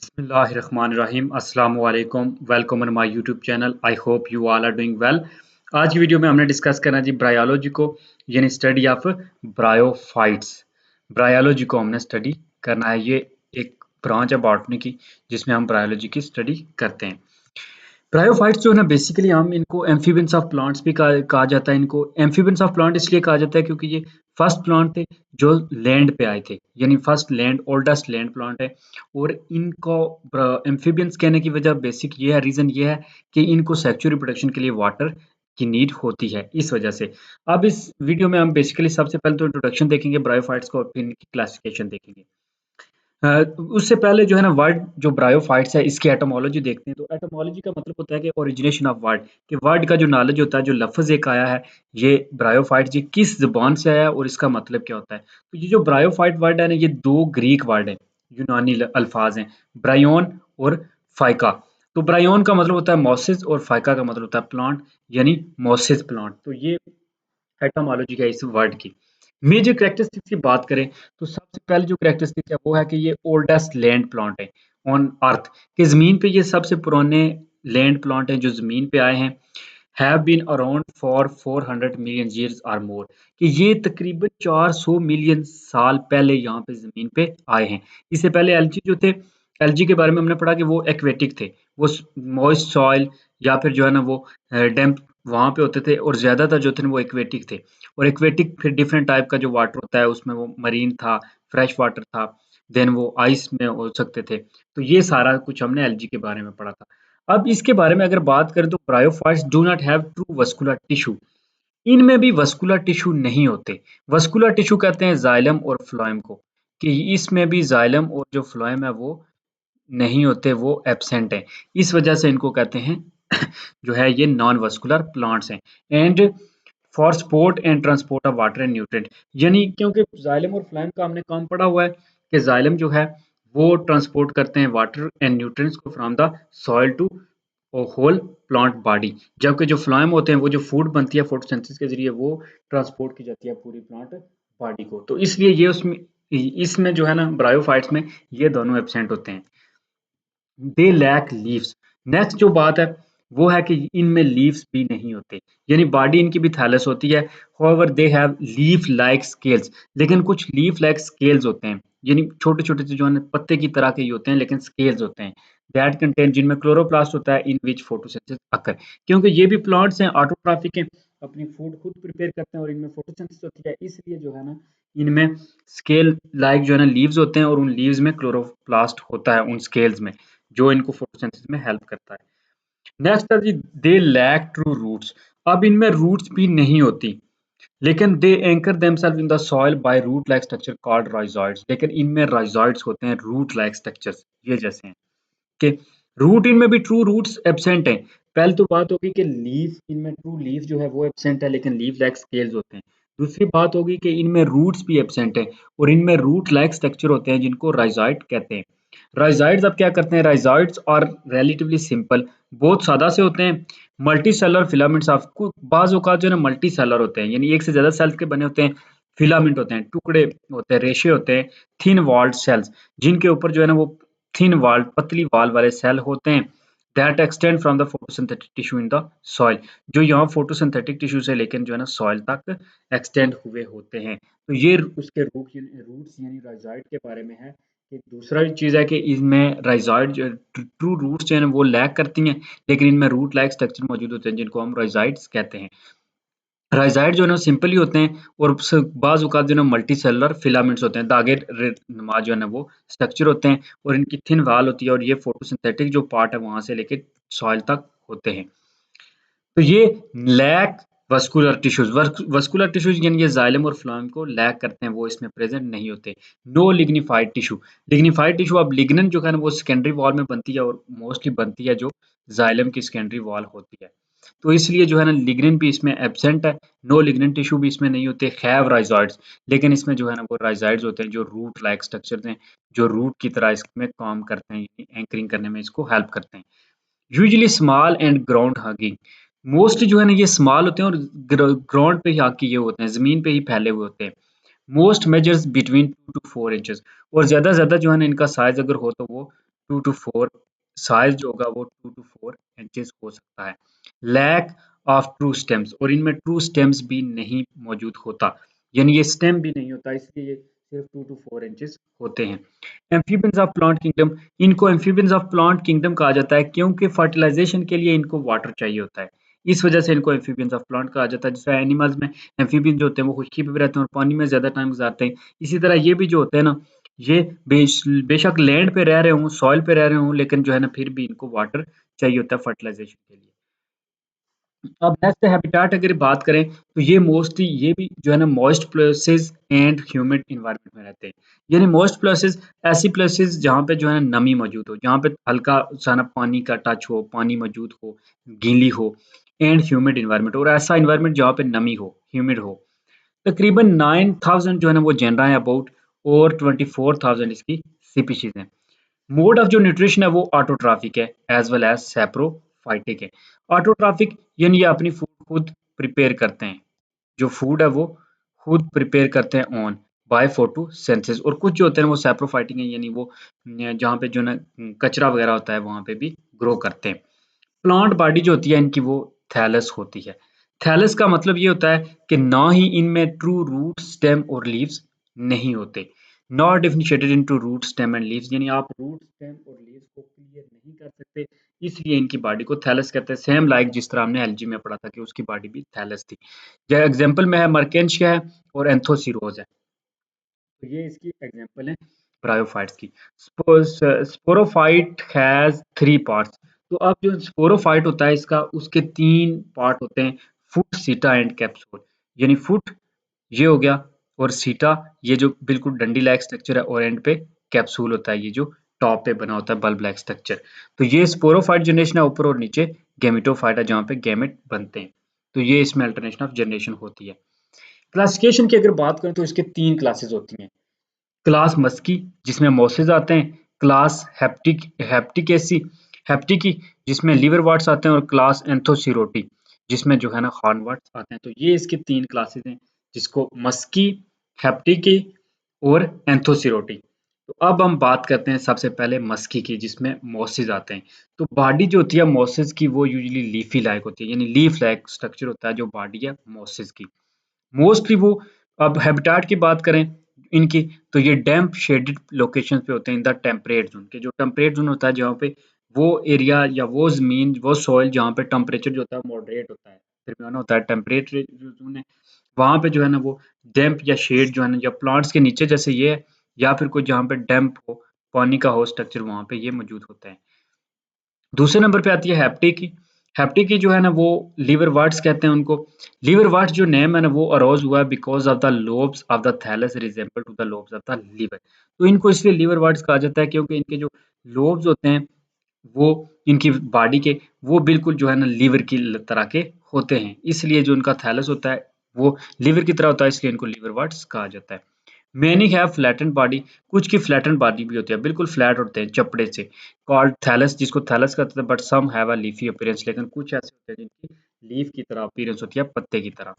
बिस्मिल्लाहिर्रहमानिर्रहीम अस्सलाम वालेकुम welcome on my YouTube channel. I hope you all are doing well. आज की वीडियो में हमने डिस्कस करना जी ब्रायोलॉजी को, यानी स्टडी ऑफ ब्रायोफाइट्स। ब्रायोलॉजी को हमने स्टडी करना है। ये एक ब्रांच है बॉटनी की जिसमें हम ब्रायोलॉजी की स्टडी करते हैं। ब्रायोफाइट्स जो है ना, बेसिकली हम इनको एम्फीबियंस ऑफ प्लांट्स भी कहा जाता है। इनको एम्फीबियंस ऑफ प्लांट इसलिए कहा जाता है क्योंकि ये फर्स्ट प्लांट थे जो लैंड पे आए थे, यानी first land oldest land plant है। और इनको एम्फीबियंस कहने की वजह बेसिक ये है, रीजन ये है कि इनको सेक्सुअल रिप्रोडक्शन के लिए वाटर की नीड होती है, इस वजह से। अब इस वीडियो में हम बेसिकली सबसे पहले तो इंट्रोडक्शन देखेंगे ब्रायोफाइट्स को और फिर इनकी क्लासिफिकेशन देखेंगे। अ, उससे पहले जो है ना, वर्ड जो ब्रायोफाइट्स है इसकी एटमोलॉजी देखते हैं। तो एटमोलॉजी का मतलब होता है कि ओरिजिनेशन ऑफ वर्ड, कि वर्ड का जो नॉलेज होता है, जो लफ्ज़ एक आया है, ये ब्रायोफाइट ये किस ज़ुबान से आया है और इसका मतलब क्या होता है। तो ये जो ब्रायोफाइट वर्ड है ना, ये दो ग्रीक वर्ड हैं, यूनानी अल्फाज हैं, ब्रायोन और फाइका। तो ब्रायोन का मतलब होता है मोसिस और फाइका का मतलब होता है प्लांट, यानी मोसिस प्लांट। तो ये एटमोलॉजी है इस वर्ड की। मेजर कैरेक्टरिस्टिक्स की बात करें तो सबसे पहले जो कैरेक्टरिस्टिक है वो है कि ये ओल्डेस्ट लैंड प्लांट है ऑन अर्थ, कि ज़मीन पे ये सबसे पुराने लैंड प्लांट हैं जो ज़मीन पे आए हैं। Have been around for 400 million years और मोर, कि ये तकरीबन 400 मिलियन साल पहले यहाँ पे ज़मीन पे आए हैं। इससे पहले एल्जी जो थे, एल्जी के बारे में हमने पढ़ा कि वो एक्वेटिक थे, वो मॉइस्ट सॉइल या फिर जो है ना वो डैम्प वहाँ पे होते थे, और ज़्यादातर जो थे ना वो एक्वेटिक थे। और एक्वेटिक फिर डिफरेंट टाइप का जो वाटर होता है, उसमें वो मरीन था, फ्रेश वाटर था, देन वो आइस में हो सकते थे। तो ये सारा कुछ हमने एल्गी के बारे में पढ़ा था। अब इसके बारे में अगर बात करें तो bryophytes do not have true vascular tissue, इनमें भी वस्कुलर टिश्यू नहीं होते। वस्कुलर टिश्यू कहते हैं जाइलम और फ्लोएम को, कि इसमें भी जाइलम और जो फ्लोएम है वो नहीं होते, वो एब्सेंट है। इस वजह से इनको कहते हैं जो है ये नॉन वस्कुलर प्लांट्स हैं। And for support and transport of water and nutrient, यानी क्योंकि जाइलम और फ्लोएम का हमने काम पढ़ा हुआ है कि जाइलम जो है वो ट्रांसपोर्ट करते हैं वाटर एंड न्यूट्रिएंट्स को from the soil to whole plant body, जबकि जो फ्लोएम होते हैं वो जो फूड बनती है फोटोसिंथेसिस के जरिए वो ट्रांसपोर्ट की जाती है पूरी प्लांट बॉडी को। तो इसलिए ये उसमें इसमें जो है ना ब्रायोफाइट्स में ये दोनों एब्सेंट होते हैं। They lack leaves. नेक्स्ट जो बात है वो है कि इनमें लीव्स भी नहीं होते, यानी बॉडी इनकी भी थैलस होती है। However they have leaf like scales, लेकिन कुछ लीफ लाइक स्केल्स होते हैं, यानी छोटे छोटे से जो है पत्ते की तरह के ही होते हैं लेकिन स्केल्स होते हैं। दैट कंटेन, जिनमें क्लोरोप्लास्ट होता है, इन विच फोटोसिंथेसिस अकर, क्योंकि ये भी प्लांट्स हैं, ऑटोट्रॉफिक हैं, अपनी फूड खुद प्रिपेयर करते हैं और इनमें फोटोसिंथेसिस होती है, इसलिए जो है ना इनमें स्केल लाइक जो है ना लीव्स होते हैं, और उन लीव्स में क्लोरोप्लास्ट होता है उन स्केल्स में, जो इनको फोटोसिंथेसिस में हेल्प करता है। नेक्स्ट है जी, दे लैक ट्रू रूट्स। अब इनमें रूट्स भी नहीं होती, लेकिन they anchor themselves in the soil by root like structure called rhizoids, लेकिन इनमें राइजॉइड्स होते हैं, रूट लाइक स्ट्रक्चर्स ये जैसे हैं कि रूट इनमें भी ट्रू रूट्स एब्सेंट हैं। पहले तो बात होगी कि लीफ, इनमें ट्रू लीफ जो है वो एब्सेंट है, लेकिन लीफ लाइक स्केल्स होते हैं। दूसरी बात होगी कि इनमें रूट्स भी एब्सेंट है और इनमें रूट लाइक स्ट्रक्चर होते हैं जिनको राइजॉइड कहते हैं। राइजॉइड्स अब क्या करते हैं, राइजॉइड्स और रिलेटिवली सिंपल, बहुत सादा से होते हैं। मल्टी सेलर फिलामेंट्स ऑफ, बाज औकात जो है ना मल्टी सेलर होते हैं, यानी एक से ज्यादा सेल्स के बने होते हैं। फिलामेंट होते हैं, टुकड़े होते हैं, रेशे होते हैं, थिन वॉल्ड सेल्स, जिनके ऊपर जो है ना वो थिन वॉल्ड पतली वॉल वाले सेल होते हैं। That extend from the photosynthetic tissue in the soil, जो यहाँ फोटोसिंथेटिक टिश्यू से लेकर जो है ना सॉइल तक एक्सटेंड हुए होते हैं। तो ये उसके रूट्स यानी राइजॉइड के बारे में है। एक दूसरा चीज़ है कि इसमें राइजॉइड जो ट्रू रूट्स जो है ना वो लैक करती हैं, लेकिन इनमें रूट लाइक स्ट्रक्चर मौजूद होते हैं जिनको हम राइजॉइड्स कहते हैं। राइज़ाइड जो है ना सिंपल ही होते हैं, और बाज़ औक़ात जो है ना मल्टी सेलुलर फिलामेंट्स होते हैं, दागे नुमा जो है ना वो स्ट्रक्चर होते हैं, और इनकी थिन वॉल होती है, और ये फोटोसिंथेटिक जो पार्ट है वहाँ से लेके सॉइल तक होते हैं। तो ये lack vascular tissues, vascular tissues यानी ये जाइलम और फ्लोएम को लैक करते हैं, वो इसमें प्रेजेंट नहीं होते। No lignified tissue, lignified tissue अब लिग्नन जो है ना वो सेकेंडरी वॉल में बनती है, और मोस्टली बनती है जो जाइलम की सेकेंडरी वॉल होती है। तो इसलिए जो है ना लिग्निन भी इसमें एब्सेंट है। नो लिग्निन टिश्यू भी इसमें नहीं होते। हैव राइजॉइड्स, लेकिन इसमें जो है ना वो राइजॉइड्स होते हैं जो रूट लाइक स्ट्रक्चर हैं, जो रूट की तरह इसमें काम करते हैं, एंकरिंग करने में इसको हेल्प करते हैं। Usually small and ground hugging, mostly जो है ना ये स्मॉल होते हैं और ग्राउंड पे ही हग किए होते हैं, जमीन पे ही फैले हुए होते हैं। Most measures between 2 to 4 inches, और ज्यादा ज्यादा जो है ना इनका साइज अगर हो तो वो 2 to 4 साइज जो होगा वो 2 to 4 इंचेस हो सकता है। लैक ऑफ ट्रू स्टेम्स, और इनमें ट्रू स्टेम्स भी नहीं मौजूद होता, यानी ये स्टेम भी नहीं होता, इसलिए ये सिर्फ 2 to 4 इंचेस होते हैं। एम्फीबियंस ऑफ प्लांट किंगडम, इनको एम्फीबियंस ऑफ प्लांट किंगडम कहा जाता है क्योंकि फर्टिलाइजेशन के लिए इनको वाटर चाहिए होता है, इस वजह से इनको एम्फीबियंस ऑफ प्लांट कहा जाता है। जैसे एनिमल्स में एम्फीबियन जो होते हैं वो खुशकी पे भी रहते हैं और पानी में ज़्यादा टाइम गुजारते हैं, इसी तरह ये भी जो होते हैं ना, ये बेशक लैंड पे रह रहे हों, सॉइल पे रह रहे हों, लेकिन जो है ना फिर भी इनको वाटर चाहिए होता है फर्टिलाइजेशन के लिए। अब नेक्स्ट हैबिटेट अगर बात करें तो ये मोस्टली ये भी जो है ना moist places and humid environment में रहते हैं, यानी मॉइस्ट प्लेसेस ऐसी प्लेसेस जहाँ पे जो है ना नमी मौजूद हो, जहाँ पे हल्का सा ना पानी का टच हो, पानी मौजूद हो, गीली हो, एंड ह्यूमिड एनवायरनमेंट, और ऐसा एनवायरनमेंट जहाँ पे नमी हो, ह्यूमिड हो। तकरीबन 9000 जो है ना वो जेनरा है अबाउट, और 24,000 इसकी स्पीशीज हैं। मोड ऑफ जो न्यूट्रिशन है वो ऑटोट्रॉफिक है एज वेल एज सैप्रोफाइटिक है। ऑटोट्रॉफिक यानी ये अपनी फूड खुद प्रिपेयर करते हैं, जो फूड है वो खुद प्रिपेयर करते हैं ऑन बाय फोटोसिंथेसिस, और कुछ जो होते हैं वो सैप्रोफाइटिक है, यानी वो जहाँ पे जो ना कचरा वगैरह होता है वहाँ पे भी ग्रो करते हैं। प्लांट बॉडी जो होती है इनकी वो थैलस होती है। थैलस का मतलब ये होता है कि ना ही इनमें ट्रू रूट, स्टेम और लीव्स नहीं होते। Not differentiated into root, stem and leaves, यानी आप रूट, स्टेम और लीव्स को क्लियर नहीं कर सकते, इसलिए इनकी बॉडी को थैलस कहते हैं। सेम लाइक जिस तरह हमने एलजी में पढ़ा था कि उसकी बॉडी भी थैलस थी। जो एग्जांपल में है मर्केंशिया है और एंथोसिरोज है, तो ये इसकी एग्जांपल है ब्रायोफाइट्स की। स्पोरोफाइट हैज 3 पार्ट्स, तो अब जो स्पोरोफाइट होता है इसका उसके 3 पार्ट होते हैं, फुट, सीटा एंड कैप्सूल। यानी फुट ये हो गया, और सीटा ये जो बिल्कुल डंडी लाइक स्ट्रक्चर है, और एंड पे कैप्सूल होता है, ये जो टॉप पे बना होता है बल्ब लाइक स्ट्रक्चर। तो ये स्पोरोफाइट जनरेशन है, ऊपर और नीचे गेमिटोफाइट है जहाँ पे गैमेट बनते हैं। तो ये इसमें अल्टरनेशन ऑफ जनरेशन होती है। क्लासिफिकेशन की अगर बात करें तो इसके 3 क्लासेस होती हैं। क्लास मस्की जिसमें मोसेस आते हैं, क्लास हेप्टिकेसी हेप्टिकी जिसमें लीवर वार्ट्स आते हैं, और क्लास एंथोसिरोटी जिसमें जो है ना हॉर्न वार्ट्स आते हैं। तो ये इसके 3 क्लासेस हैं, जिसको मस्की, हेप्टिकी और एंथोसिरोटी। तो अब हम बात करते हैं सबसे पहले मस्की की, जिसमें मोसेस आते हैं। तो बॉडी जो होती है मोसेस की वो यूजुअली लीफी लाइक होती है, यानी लीफ लाइक स्ट्रक्चर होता है जो बॉडी है मोसेस की। मोस्टली वो, अब हैबिटेट की बात करें इनकी, तो ये डैम्प शेडेड लोकेशन पे होते हैं इन द टेम्परेट जोन के। जो टेम्परेट जोन होता है जहाँ पे वो एरिया या वो ज़मीन, वो सॉइल जहाँ पे टेम्परेचर जो होता है मॉडरेट होता है, दरमियाना होता है, टेम्परेट जो जोन है वहाँ पे जो है ना वो डैम्प या शेड जो है ना, या प्लांट्स के नीचे जैसे ये है, या फिर कोई जहाँ पे डैम्प हो, पानी का हो स्ट्रक्चर, वहाँ पे ये मौजूद होता है। दूसरे नंबर पे आती है हैप्टी की। हैप्टी की जो है ना वो लीवर वर्ड्स कहते हैं उनको। लीवर वर्ड्स जो नेम है ना वो अरोज हुआ है because of the lobes of the thallus resemble to the lobes of the liver. तो इनको इसलिए लीवर वर्ड्स कहा जाता है क्योंकि इनके जो लोब्स होते हैं वो इनकी बॉडी के वो बिल्कुल जो है ना लीवर की तरह के होते हैं, इसलिए जो उनका थैलस होता है वो लीवर की तरह होता है, इसलिए इनको लीवर वर्ड्स कहा जाता है। मैनी हैव फ्लैटेंड बॉडी, कुछ की फ्लैटेंड बॉडी भी होती है, बिल्कुल फ्लैट होते हैं चपड़े से, कॉल्ड थैलस, जिसको थैलस कहते हैं। But some have a leafy appearance, लेकिन कुछ ऐसे होते हैं जिनकी लीफ की तरह अपीयरेंस होती है, पत्ते की तरह।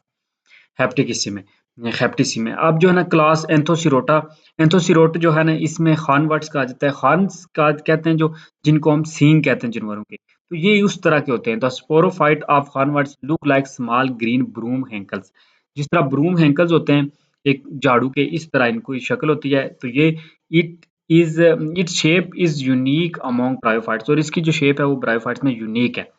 हेप्टिकिसी में हेप्टिसी में अब जो है ना क्लास एंथोसिरोटा। एंथोसिरोट जो है ना इसमें खानवर्ड्स कहा जाता है, खान्स का कहते हैं जो, जिनको हम सींग कहते हैं जानवरों के। तो ये उस तरह के होते हैं। The sporophyte of hornworts look like small green broom handles, जिस तरह ब्रूम हैंकल्स होते हैं एक झाड़ू के, इस तरह इनको शक्ल होती है। तो ये it is its shape is unique among bryophytes, और इसकी जो शेप है वो ब्रायोफाइट्स में यूनिक है।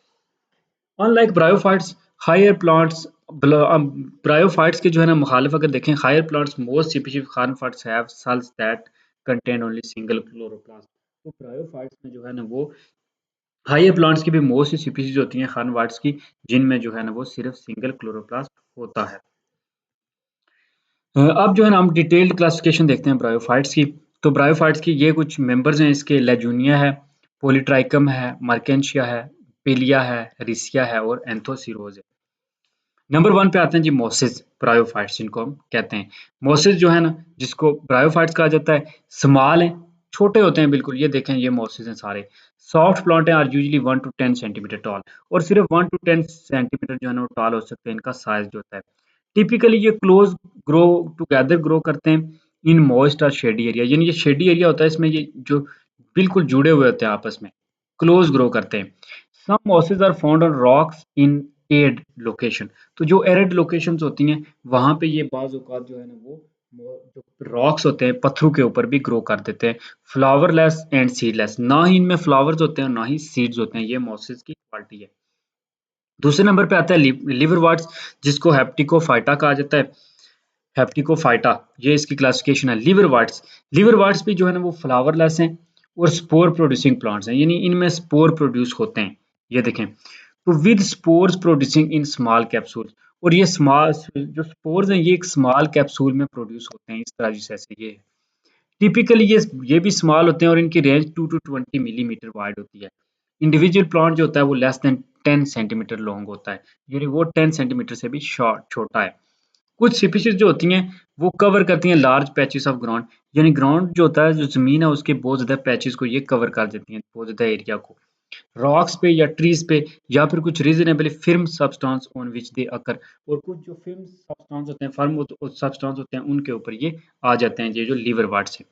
Unlike bryophytes, higher plants, bryophytes के जो है ना मुखालिफ अगर देखें, higher plants most species hornworts have cells that contain only single chloroplast. तो ब्रायोफाइट्स में जो है ना वो हायर प्लांट्स की भी मोस्ट स्पीशीज होती हैं खानफाइट्स की, जिनमें जो है ना वो सिर्फ सिंगल क्लोरोप्लास्ट होता है। अब जो है ना हम डिटेल्ड क्लासिफिकेशन देखते हैं ब्रायोफाइट्स की। तो ब्रायोफाइट्स की ये कुछ मेंबर्स हैं इसके, लेजूनिया है, पॉलीट्राइकम है, मर्केंशिया है, पिलिया है, रिसिया है और एंथोसिरोज है। नंबर 1 पे आते हैं जी मोसेस ब्रायोफाइट्स, जिनको हम कहते हैं। मोसेस जो है ना जिसको ब्रायोफाइट्स कहा जाता है, स्मॉल हैं, छोटे होते हैं बिल्कुल, ये देखें ये मोसेस हैं सारे। सॉफ्ट प्लांट हैं, are usually 1 to 10 centimetre tall, और सिर्फ 1 to 10 सेंटीमीटर जो है ना वो टॉल हो सकते हैं, इनका साइज जो होता है। टिपिकली ये क्लोज ग्रो टुगेदर ग्रो करते हैं इन मॉइस्ट और शेडी एरिया, यानी ये शेडी एरिया होता है, इसमें ये जो बिल्कुल जुड़े हुए होते हैं आपस में, क्लोज ग्रो करते हैं। Some mosses are found on rocks in arid location. तो जो एरिड लोकेशंस होती हैं वहाँ पे ये बाज़ औक़ात जो है ना वो जो रॉक्स होते हैं पत्थरों के ऊपर भी ग्रो कर देते हैं। फ्लावरलेस एंड सीडलेस, ना ही इनमें फ्लावर्स होते हैं ना ही सीड्स होते हैं, ये मॉसेस की क्वालिटी है। दूसरे नंबर पे आता है लिवरवर्ट्स, जिसको हेप्टिकोफाइटा कहा जाता है। हेप्टिकोफाइटा, ये इसकी क्लासिफिकेशन है। लिवरवर्ट्स भी जो है ना वो फ्लावरलेस हैं और स्पोर प्रोड्यूसिंग प्लांट्स हैं, यानी इनमें स्पोर प्रोड्यूस होते हैं। ये देखें, तो with spores producing in small capsule, और ये स्मॉल जो स्पोर्स हैं ये एक स्मॉल कैप्सूल में प्रोड्यूस होते हैं, इस तरह जैसे ये टिपिकली ये भी स्मॉल होते हैं और इनकी रेंज 2 टू 20 मिलीमीटर वाइड होती है। इंडिविजुअल प्लांट जो होता है वो लेस देन 10 सेंटीमीटर लॉन्ग होता है, यानी वो 10 सेंटीमीटर से भी शॉर्ट छोटा है। कुछ स्पीशीज जो होती हैं वो कवर करती हैं लार्ज पैचेस ऑफ ग्राउंड, यानी ग्राउंड जो होता है जो जमीन है उसके बहुत ज्यादा पैचेस को ये कवर कर देती हैं, बहुत ज्यादा एरिया को, रॉक्स पे या ट्रीज पे, या फिर कुछ reasonably firm substance on which they occur, और कुछ जो फिल्म सबस्टांस होते हैं फर्म सबस्टांस होते हैं उनके ऊपर ये आ जाते हैं, ये जो लीवर वार्ड्स है।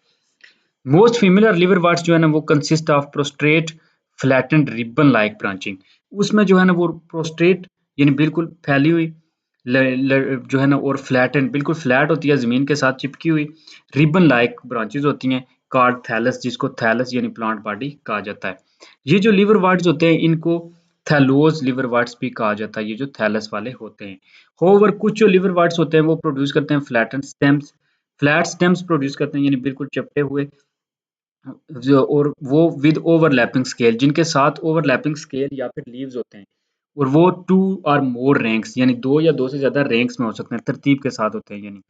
मोस्ट फीमेल लिवर वार्ड्स जो है ना वो consist of prostate flattened ribbon like branching. उसमें जो है ना वो प्रोस्ट्रेट यानी बिल्कुल फैली हुई जो है ना और फ्लैटेंड बिल्कुल फ्लैट होती है, जमीन के साथ चिपकी हुई, रिबन लाइक ब्रांचेस होती हैं, कार्ड थैलस, जिसको थैलस यानी प्लांट बॉडी कहा जाता है। ये जो लिवर वार्ड्स होते हैं इनको थैलोज लिवर वार्ड्स भी कहा जाता है, ये जो थैलस वाले होते हैं। होवर कुछ जो लिवर वार्ड्स होते हैं वो प्रोड्यूस करते हैं flattened stems, flat stems produce करते हैं, यानी बिल्कुल चपटे हुए जो, और वो विद ओवरलैपिंग स्केल, जिनके साथ ओवरलैपिंग स्केल या फिर लीव्स होते हैं, और वो 2 और मोर रैंक्स यानी 2 या 2 से ज़्यादा रैंक्स में हो सकते हैं, तरतीब के साथ होते हैं यानी।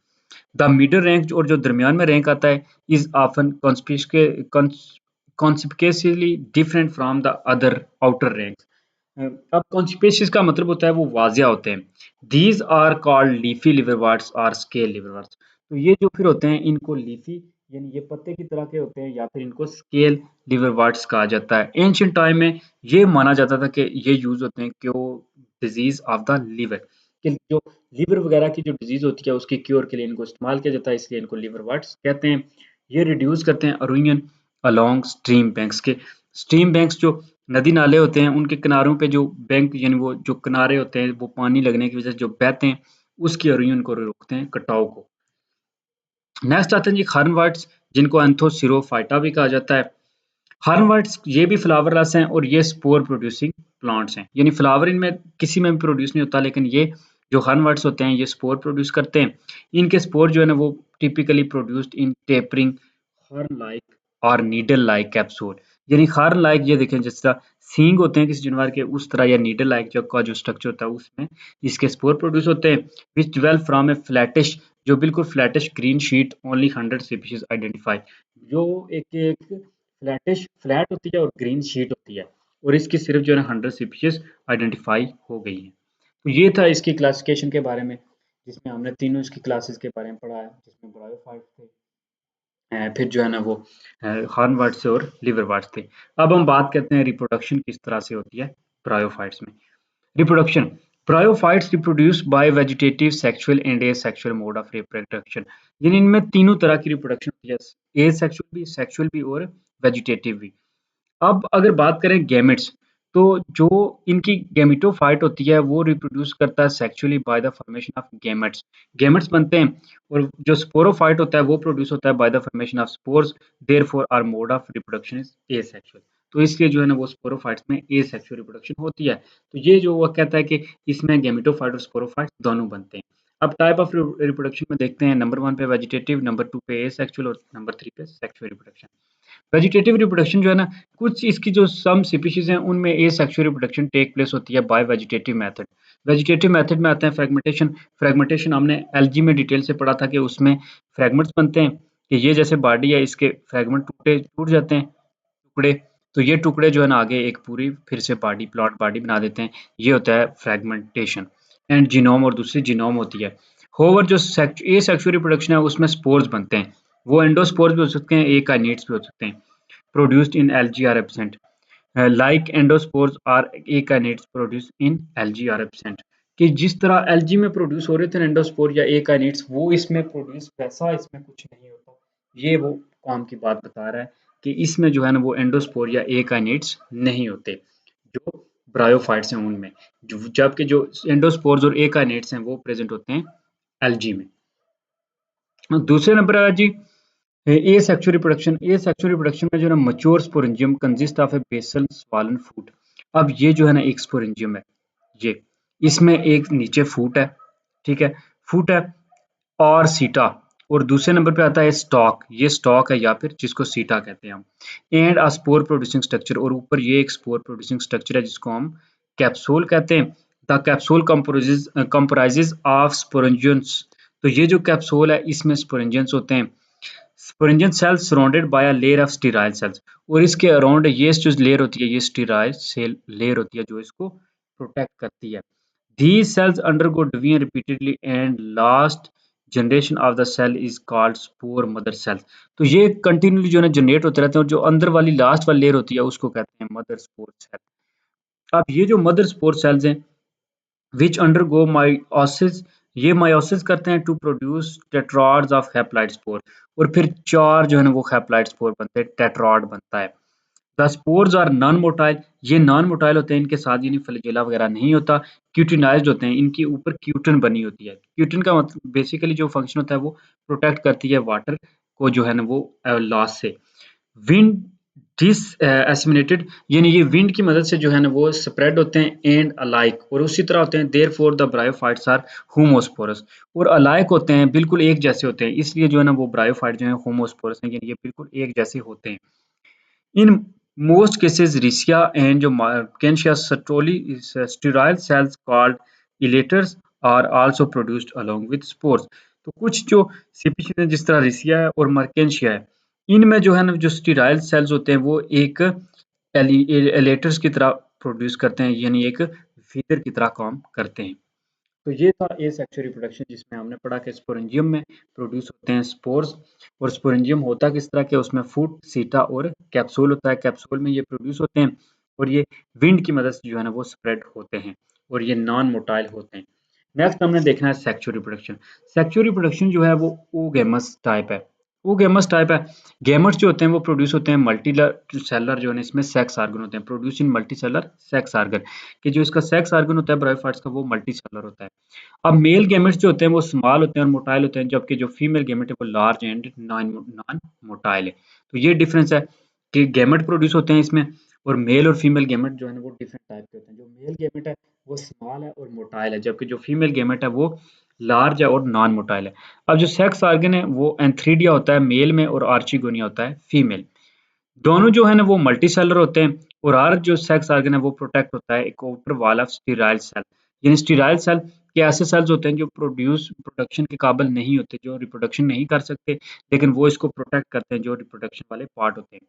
द मिडल रैंक और जो दरमियान में रैंक आता है is often conspicuously different from the other outer ranks. अब कॉन्स्पिकुous का मतलब होता है वो वाज़िया होते हैं। दीज़ आर कॉल्ड लीफी लिवरवर्ट्स और स्केल लिवरवर्ट्स। तो ये जो फिर होते हैं इनको लीफी यानी ये पत्ते की तरह के होते हैं, या फिर इनको स्केल लिवरवर्ट्स कहा जाता है। एंशिएंट टाइम में ये माना जाता था कि ये यूज़ होते हैं क्यों डिजीज़ ऑफ द लिवर, कि जो लिवर वगैरह की जो डिजीज़ होती है उसके क्योर के लिए इनको इस्तेमाल किया जाता है, इसलिए इनको लिवरवर्ट्स कहते हैं। ये रिड्यूस करते हैं एरोजन अलोंग स्ट्रीम बैंक्स के, स्ट्रीम बैंक्स जो नदी नाले होते हैं उनके किनारों पे जो बैंक यानी वो जो किनारे होते हैं वो पानी लगने की वजह से जो बहते हैं उसकी एरोजन को रोकते हैं, कटाव को। नेक्स्ट आते हैं जी हर्नवर्ट्स, जिनको एंथोसिरोफाइटा भी कहा जाता है। हर्नवर्ट्स ये भी फ्लावरलेस हैं और ये स्पोर प्रोड्यूसिंग प्लांट्स हैं, यानी फ्लावर इनमें किसी में भी प्रोड्यूस नहीं होता, लेकिन ये जो हर्नवर्ट्स होते हैं ये स्पोर प्रोड्यूस करते हैं। इनके स्पोर जो है ना वो typically produced in tapering horn like और नीडल लाइक कैप्सूल, यानी हॉर्न लाइक, ये देखें जिस तरह सींग होते हैं किसी जानवर के उस तरह, या नीडल लाइक जो का जो स्ट्रक्चर होता है उसमें इसके स्पोर प्रोड्यूस होते हैं, which develop from A flattish, जो बिल्कुल flattish green sheet, only 100 species identify, जो एक एक फ्लैटिश फ्लैट होती है और ग्रीन शीट होती है, और इसकी सिर्फ जो है ना 100 स्पीशीज आइडेंटिफाई हो गई हैं। तो ये था इसकी क्लासिफिकेशन के बारे में, जिसमें हमने तीनों इसकी क्लासेस के बारे में पढ़ा है, जिसमें ब्रायोफाइट थे, फिर जो है ना वो हॉर्नवर्ट्स और लिवरवर्ट्स थे। अब हम बात करते हैं रिप्रोडक्शन किस तरह से होती है ब्रायोफाइट्स में। Reproduction, bryophytes reproduce by vegetative sexual and asexual mode of reproduction, यानी इनमें तीनों तरह की रिप्रोडक्शन होती है, एसेक्सुअल भी, सेक्सुअल भी और वेजिटेटिव भी। अब अगर बात करें गैमेट्स, तो जो इनकी गैमेटोफाइट होती है वो रिप्रोड्यूस करता है sexually bye the formation of gametes, gametes बनते हैं, और जो स्पोरोफाइट होता है वो प्रोड्यूस होता है by the formation of spores, therefore our mode of reproduction is asexual. तो इसलिए जो है ना वो स्पोरोफाइट्स में एसेक्सुअल रिप्रोडक्शन होती है। तो ये जो वो कहता है कि इसमें गैमेटोफाइट और स्पोरोफाइट दोनों बनते हैं। अब टाइप ऑफ रिप्रोडक्शन में देखते हैं, नंबर 1 पे वेजिटेटिव, नंबर 2 पे एसेक्सुअल और नंबर 3 पे सेक्सुअल रिप्रोडक्शन। वेजिटेटिव रिप्रोडक्शन जो है ना, कुछ इसकी जो सम स्पीशीज हैं उनमें एसेक्सुअल रिप्रोडक्शन टेक प्लेस होती है bye vegetative method. Vegetative method में आते हैं फ्रेगमेंटेशन, फ्रेगमेंटेशन हमने एलजी में डिटेल से पढ़ा था कि उसमें फ्रेगमेंट्स बनते हैं, कि ये जैसे बॉडी है इसके फ्रेगमेंट टूट जाते हैं, टुकड़े, तो ये टुकड़े जो है ना आगे एक पूरी फिर से बॉडी प्लॉट बॉडी बना देते हैं, ये होता है फ्रेगमेंटेशन। एंड जीनोम और दूसरी जीनोम होती है। होवर जो एसेक्सुअल रिप्रोडक्शन है उसमें स्पोर्स बनते हैं, वो एंडोस्पोर्स भी हो सकते हैं, एकाइनेट्स भी हो सकते हैं, produced in algae are absent. Like endospores are akinets produced in algae are absent. कि जिस तरह एल्जी में प्रोड्यूस हो रहे थे एंडोस्पोर या एकाइनेट्स, वो इसमें प्रोड्यूस वैसा इसमें कुछ नहीं होता, ये वो काम की बात बता रहा है। कि इसमें जो है ना वो एंडोस्पोर या एकाइनेट्स नहीं होते जो ब्रायोफाइट्स हैं उनमें, जबकि जो एंडोस्पोर्स और एकाइनेट्स हैं वो प्रेजेंट होते हैं एल्गी में। दूसरे नंबर है जी asexual reproduction. Asexual reproduction में जो है ना mature sporangium consist of a basal swollen foot. अब ये जो है ना एक स्पोरेंजियम है, ये इसमें एक नीचे फूट है, ठीक है, फूट है और सीटा, और दूसरे नंबर पे आता है स्टॉक, ये स्टॉक है या फिर जिसको सीटा कहते हैं हम, and a spore producing structure, और ऊपर ये एक स्पोर प्रोड्यूसिंग स्ट्रक्चर है जिसको हम कैप्सूल कहते हैं। The capsule comprises of sporangians. तो ये जो कैप्सूल है इसमें स्पोरेंजियंस होते हैं। Sporangian cells surrounded by a layer of sterile cells, और इसके अराउंड ये जो लेयर होती है ये स्टेराइल सेल लेयर होती है जो इसको प्रोटेक्ट करती है। These cells undergo division repeatedly and last generation of the cell is called spore mother cells। तो ये कंटिन्यूली जो है जनरेट होते रहते हैं, और जो अंदर वाली लास्ट वाली लेयर होती है उसको कहते हैं मदर स्पोर सेल। अब ये जो मदर स्पोर सेल्स हैं विच अंडरगो मायोसिस, ये मायोसिस करते हैं to produce tetrads of haploid spore, और फिर चार जो है ना वो हैप्लॉइड स्पोर बनते हैं, टेट्राड बनता है। The spores are non motile, ये नॉन मोटाइल होते हैं, इनके साथ यानी फ्लैजेला वगैरह नहीं होता, क्यूटिनाइज्ड होते हैं, इनके ऊपर क्यूटिन बनी होती है। क्यूटिन का मतलब बेसिकली जो फंक्शन होता है वो प्रोटेक्ट करती है वाटर को जो है ना वो लॉस से। विंड डिस एसिमिनेटेड, यानी ये विंड की मदद से जो है ना वो स्प्रेड होते हैं एंड अलाइक, और उसी तरह होते हैं therefore the bryophytes are homosporous, और अलाइक होते हैं, बिल्कुल एक जैसे होते हैं, इसलिए जो है ना वो ब्रायोफाइट जो है होमोस्पोरस हैं, यानी ये बिल्कुल एक जैसे होते हैं। In most cases, Riccia and जो Mercantia sterile cells called elaters are also produced along with spores। तो कुछ जो स्पीशीज हैं जिस तरह रिसिया है और मर्केंशिया है, इनमें जो है ना जो स्टीराइल सेल्स होते हैं वो एक एलेटर्स की तरह प्रोड्यूस करते हैं, यानी एक फीडर की तरह काम करते हैं। तो ये था ए सेक्सुअल रिप्रोडक्शन जिसमें हमने पढ़ा कि स्पोरेंजियम में प्रोड्यूस होते हैं स्पोर्स, और स्पोरेंजियम होता किस तरह के, उसमें फूट, सीटा और कैप्सूल होता है, कैप्सूल में ये प्रोड्यूस होते हैं, और ये विंड की मदद से जो है ना वो स्प्रेड होते हैं, और ये नॉन मोटाइल होते हैं। नेक्स्ट हमने देखना है सेक्सुअल रिप्रोडक्शन। सेक्सुअल रिप्रोडक्शन जो है वो ओगेमस टाइप है। ओगेमस टाइप है, गेमेट्स जो होते हैं वो प्रोड्यूस होते हैं मल्टी सेलर, जो है इसमें सेक्स आर्गन होते हैं, produce in multi cellular sex organ, कि जो इसका सेक्स आर्गन होता है ब्रायोफाइट्स का वो मल्टी सेलर होता है। अब मेल गेमेट्स जो होते हैं वो स्मॉल होते हैं और मोटाइल होते हैं, जबकि जो फीमेल गेमेट है वो लार्ज एंड नॉन मोटाइल है। तो ये डिफरेंस है कि गेमेट प्रोड्यूस होते हैं इसमें, और मेल और फीमेल गेमेट जो है ना वो डिफरेंट टाइप के होते हैं। जो मेल गेमेट है वो स्मॉल है और मोटाइल है, जबकि जो फीमेल गेमेट है वो लार्ज है और नॉन मोटाइल है। अब जो सेक्स आर्गन है वो एंथ्रीडिया होता है मेल में, और आर्चिगोनिया होता है फीमेल। दोनों जो है ना वो मल्टी सेलर होते हैं, और हर जो सेक्स आर्गन है वो प्रोटेक्ट होता है एक ऊपर वाल ऑफ स्टीराइल सेल, यानी स्टीराइल सेल के ऐसे सेल्स होते हैं जो प्रोडक्शन के काबिल नहीं होते, जो रिप्रोडक्शन नहीं कर सकते, लेकिन वो इसको प्रोटेक्ट करते हैं, जो रिप्रोडक्शन वाले पार्ट होते हैं।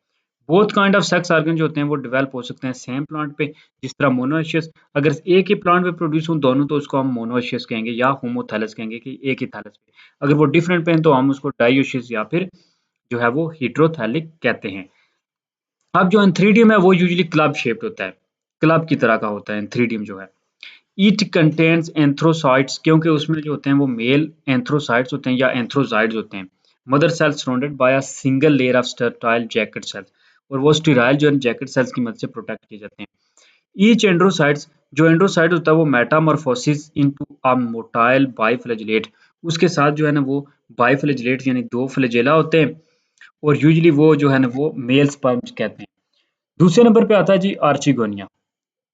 Both kind of sex organ जो होते हैं वो डेवलप हो सकते हैं सेम प्लांट पे, जिस तरह मोनोएशियस, अगर एक ही प्लांट पे प्रोड्यूस हो दोनों तो उसको हम मोनोएशियस कहेंगे या होमोथैलस कहेंगे, कि एक ही थैलस पे। अगर वो डिफरेंट पे हैं तो हम उसको डाइओशियस या फिर जो है वो हेटेरोथैलिक कहते हैं। अब जो एंथ्रीडियम है वो यूजुअली क्लब शेप्ड होता है, क्लब की तरह का होता है एंथ्रीडियम जो है। इट कंटेन्स एंथ्रोसाइट्स, क्योंकि उसमें जो होते हैं वो मेल एंथ्रोसाइट्स होते हैं या एंथ्रोजाइड्स होते हैं। Mother cell surrounded by a single layer of sterile jacket cells, और वो स्टेराइल जो है जैकेट सेल्स की मदद से प्रोटेक्ट किए जाते हैं। ईच एंड्रोसाइट्स, जो एंड्रोसाइट होता है वो मेटामॉर्फोसिस इनटू अ मोटाइल बाइफ्लैजिलेट, उसके साथ जो है ना वो बाइफ्लैजिलेट यानी दो फ्लैजेला होते हैं, और यूजुअली वो जो है ना वो मेल स्पर्म्स कहते हैं। दूसरे नंबर पे आता है जी आर्चिगोनिया,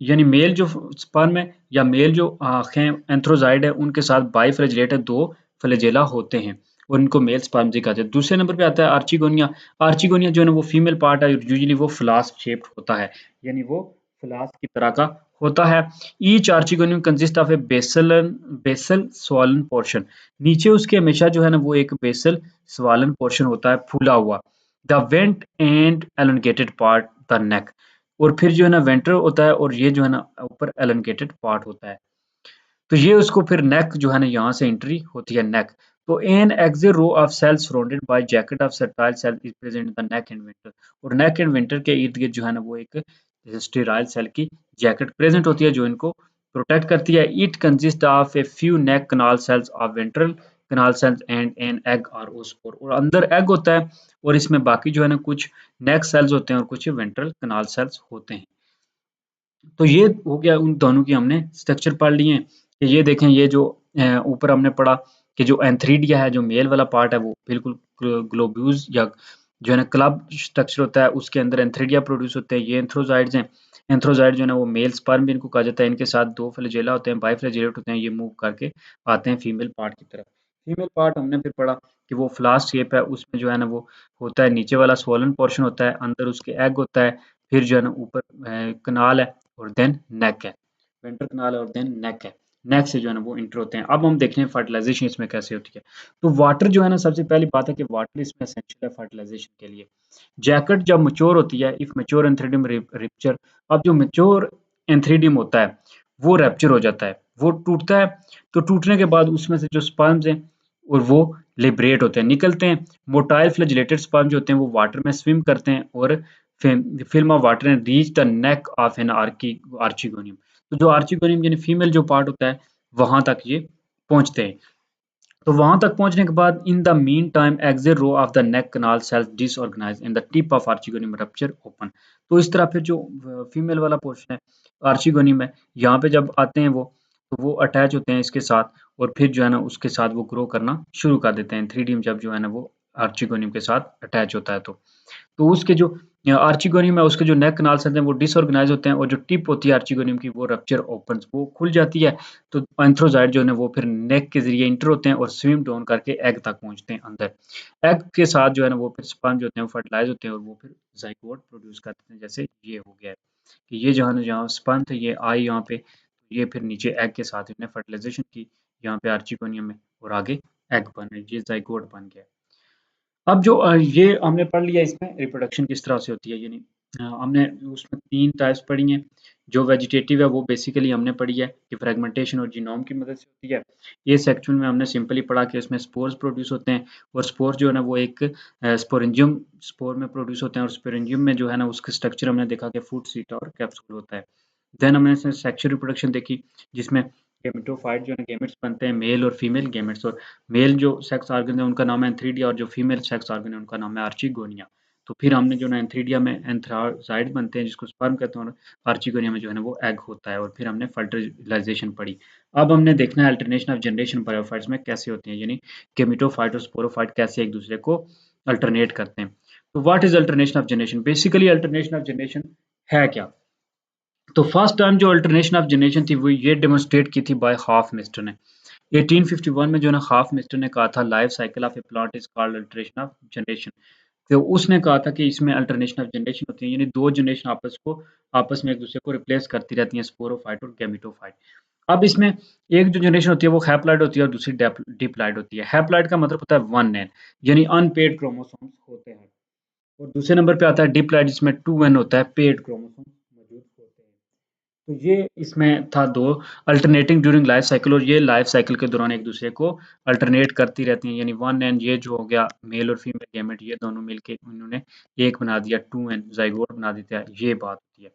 यानी मेल जो स्पर्म है या मेल जो आँखें एंथ्रोजाइड है उनके साथ बाइफ्लैजिलेट है, दो फ्लैजेला होते हैं, और इनको मेल स्पर्म भी कहते हैं। दूसरे नंबर पे आता है आर्चिगोनिया। आर्चिगोनिया जो है ना वो फीमेल पार्ट है, यूजुअली वो फ्लास्क शेप्ड होता है, यानी वो फ्लास्क की तरह का होता है। Each archegonium consist of a basal swollen portion, नीचे उसके हमेशा जो है ना वो एक बेसल स्वॉलन पोर्शन होता है फूला हुआ। The went and elongated part the neck, और फिर जो है ना वेंट्रल होता है, और ये जो है ना ऊपर एलोंगेटेड पार्ट होता है। तो ये उसको फिर नेक जो है ना यहाँ से एंट्री होती है नेक। तो an axial row of cells surrounded by jacket of sterile cell is present in the neck and venter, और नेक एंड विंटर के इर्द गिर्द जो है ना वो एक स्टेराइल सेल की जैकेट प्रेजेंट होती है जो इनको प्रोटेक्ट करती है। It consist of a few neck canal cells of ventral canal cells and an egg or oospore, और अंदर एग होता है और इसमें बाकी जो है ना कुछ नेक सेल्स होते हैं और कुछ वेंट्रल कनाल सेल्स होते हैं। तो ये हो गया उन दोनों की हमने स्ट्रक्चर पढ़ लिए कि ये देखें, ये जो ऊपर हमने पढ़ा कि जो एंथ्रीडिया है, जो मेल वाला पार्ट है वो बिल्कुल ग्लोब्यूल्स या जो है ना क्लब स्ट्रक्चर होता है, उसके अंदर एंथ्रीडिया प्रोड्यूस होते हैं। ये एंथ्रोजाइड्स हैं। एंथ्रोजाइड जो है ना वो मेल स्पर्म भी इनको कहा जाता है। इनके साथ 2 फ्लैजेला होते हैं, बाइफ्लैजेलेट होते हैं। ये मूव करके आते हैं फीमेल पार्ट की तरफ। फीमेल पार्ट हमने फिर पढ़ा कि वो फ्लास्क शेप है, उसमें जो है ना वो होता है, नीचे वाला स्वोलन पोर्शन होता है, अंदर उसके एग होता है, फिर जो है ना ऊपर कनाल है और देन नेक है। वेंट्रल कनाल है और देन नेक है। नेक से जो है ना वो इंटर होते हैं। अब हम देख रहे हैं फर्टिलाइजेशन इसमें कैसे होती है। तो वाटर जो है ना, सबसे पहली बात है कि वाटर इसमें एसेंशियल है फर्टिलाइजेशन के लिए। जैकेट जब मैच्योर होती है, इफ मैच्योर एंथ्रीडियम रप्चर, अब जो मैच्योर एंथ्रीडियम होता है वो रैप्चर हो जाता है, वो टूटता है। तो टूटने के बाद उसमें से जो स्पर्म्स हैं और वो लिबरेट होते हैं, निकलते हैं। मोटाइल फ्लैजिलेटेड स्पर्म जो होते हैं वो वाटर में स्विम करते हैं और film of water and reach the neck of an archegonium. तो जो आर्चिगोनियम यानी फीमेल जो पार्ट होता है वहां तक ये पहुंचते हैं। तो वहां तक पहुंचने के बाद in the mean time exit row of the neck canal cells disorganise in the tip of archegonium rupture open. तो इस तरह फिर जो फीमेल वाला पोर्शन है आर्चिगोनियम है, यहाँ पे जब आते हैं वो, तो वो अटैच होते हैं इसके साथ और फिर जो है ना उसके साथ वो ग्रो करना शुरू कर देते हैं। थ्रीडियम जब जो है ना वो आर्चिगोनियम के साथ अटैच होता है तो उसके जो आर्चिगोनियम है, उसके जो नेक कनाल्स हैं वो डिसऑर्गेनाइज होते हैं और जो टिप होती है आर्चिगोनियम की वो रप्चर ओपन्स, वो खुल जाती है। तो एंथ्रोजाइड जो है वो फिर नेक के जरिए इंटर होते हैं और स्विम डाउन करके एग तक पहुंचते हैं अंदर। एग के साथ जो है ना वो फिर स्पर्म जो होते हैं वो फर्टिलाइज होते हैं और वो फिर जाइगोट प्रोड्यूस करते हैं, जैसे ये हो गया है कि ये जो है ना, जहाँ स्पर्म थे ये आई यहाँ पे, ये फिर नीचे एग के साथ इन्हें फर्टिलाइजेशन की यहाँ पे आर्चिगोनियम में, और आगे एग बन ये जाइगोट बन गया। अब जो ये हमने पढ़ लिया इसमें रिप्रोडक्शन किस तरह से होती है, यानी हमने उसमें 3 टाइप्स पढ़ी हैं। जो वेजिटेटिव है वो बेसिकली हमने पढ़ी है कि फ्रेगमेंटेशन और जीनोम की मदद से होती है। ये सेक्चुअल में हमने सिंपली पढ़ा कि इसमें स्पोर्स प्रोड्यूस होते हैं और स्पोर जो है ना वो एक स्पोरेंजियम स्पोर में प्रोड्यूस होते हैं और स्पोरेंजियम में जो है ना उसका स्ट्रक्चर हमने देखा कि फूड सीट और कैप्सूल होता है। देन हमने इसमें सेक्सुअल रिप्रोडक्शन देखी जिसमें गेमेटोफाइट जो है गेमेट्स बनते हैं, मेल और फीमेल गेमेट्स, और मेल जो सेक्स ऑर्गन है उनका नाम है एंथ्रीडिया और जो फीमेल सेक्स ऑर्गन है उनका नाम है आर्चिगोनिया। तो फिर हमने जो ना एंथ्रीडिया में एंथ्राजाइड बनते हैं जिसको स्पर्म कहते हैं और आर्चिगोनिया में जो है ना वो एग होता है, और फिर हमने फर्टिलाइजेशन पढ़ी। अब हमने देखना है अल्टरनेशन ऑफ जनरेशन ब्रायोफाइट्स में कैसे होती हैं, यानी गेमेटोफाइट और स्पोरोफाइट कैसे एक दूसरे को अल्टरनेट करते हैं। तो what is alternation of generation? Basically alternation of generation है क्या? तो फर्स्ट टाइम जो अल्टरनेशन ऑफ जनरेशन थी वो ये डेमोन्स्ट्रेट की थी बाय हाफ मिस्टर ने 1851 में, जो ना हाफ मिस्टर ने कहा था life cycle of A plant is called alteration of generation. तो उसने कहा था कि इसमें अल्टरनेशन ऑफ जनरेशन होती है, यानी दो जनरेशन आपस में एक दूसरे को रिप्लेस करती रहती हैं, स्पोरोफाइट और गैमेटोफाइट। अब इसमें एक जो जनरेशन होती है वो हैप्लॉइड होती है और दूसरी डिप्लॉइड होती है। हैप्लॉइड का मतलब होता है वन एन, यानी अनपेड क्रोमोसोम्स होते हैं, और दूसरे नंबर पे आता है डिप्लॉइड जिसमें टू एन होता है, पेड क्रोमोसोम्स मौजूद होते हैं। तो ये इसमें था दो अल्टरनेटिंग ड्यूरिंग लाइफ साइकिल, और ये लाइफ साइकिल के दौरान एक दूसरे को अल्टरनेट करती रहती हैं, यानी वन एन ये जो हो गया मेल और फीमेल गैमेट, ये दोनों मिलके उन्होंने एक बना दिया, टू एन जाइगोट बना देता है, ये बात होती है।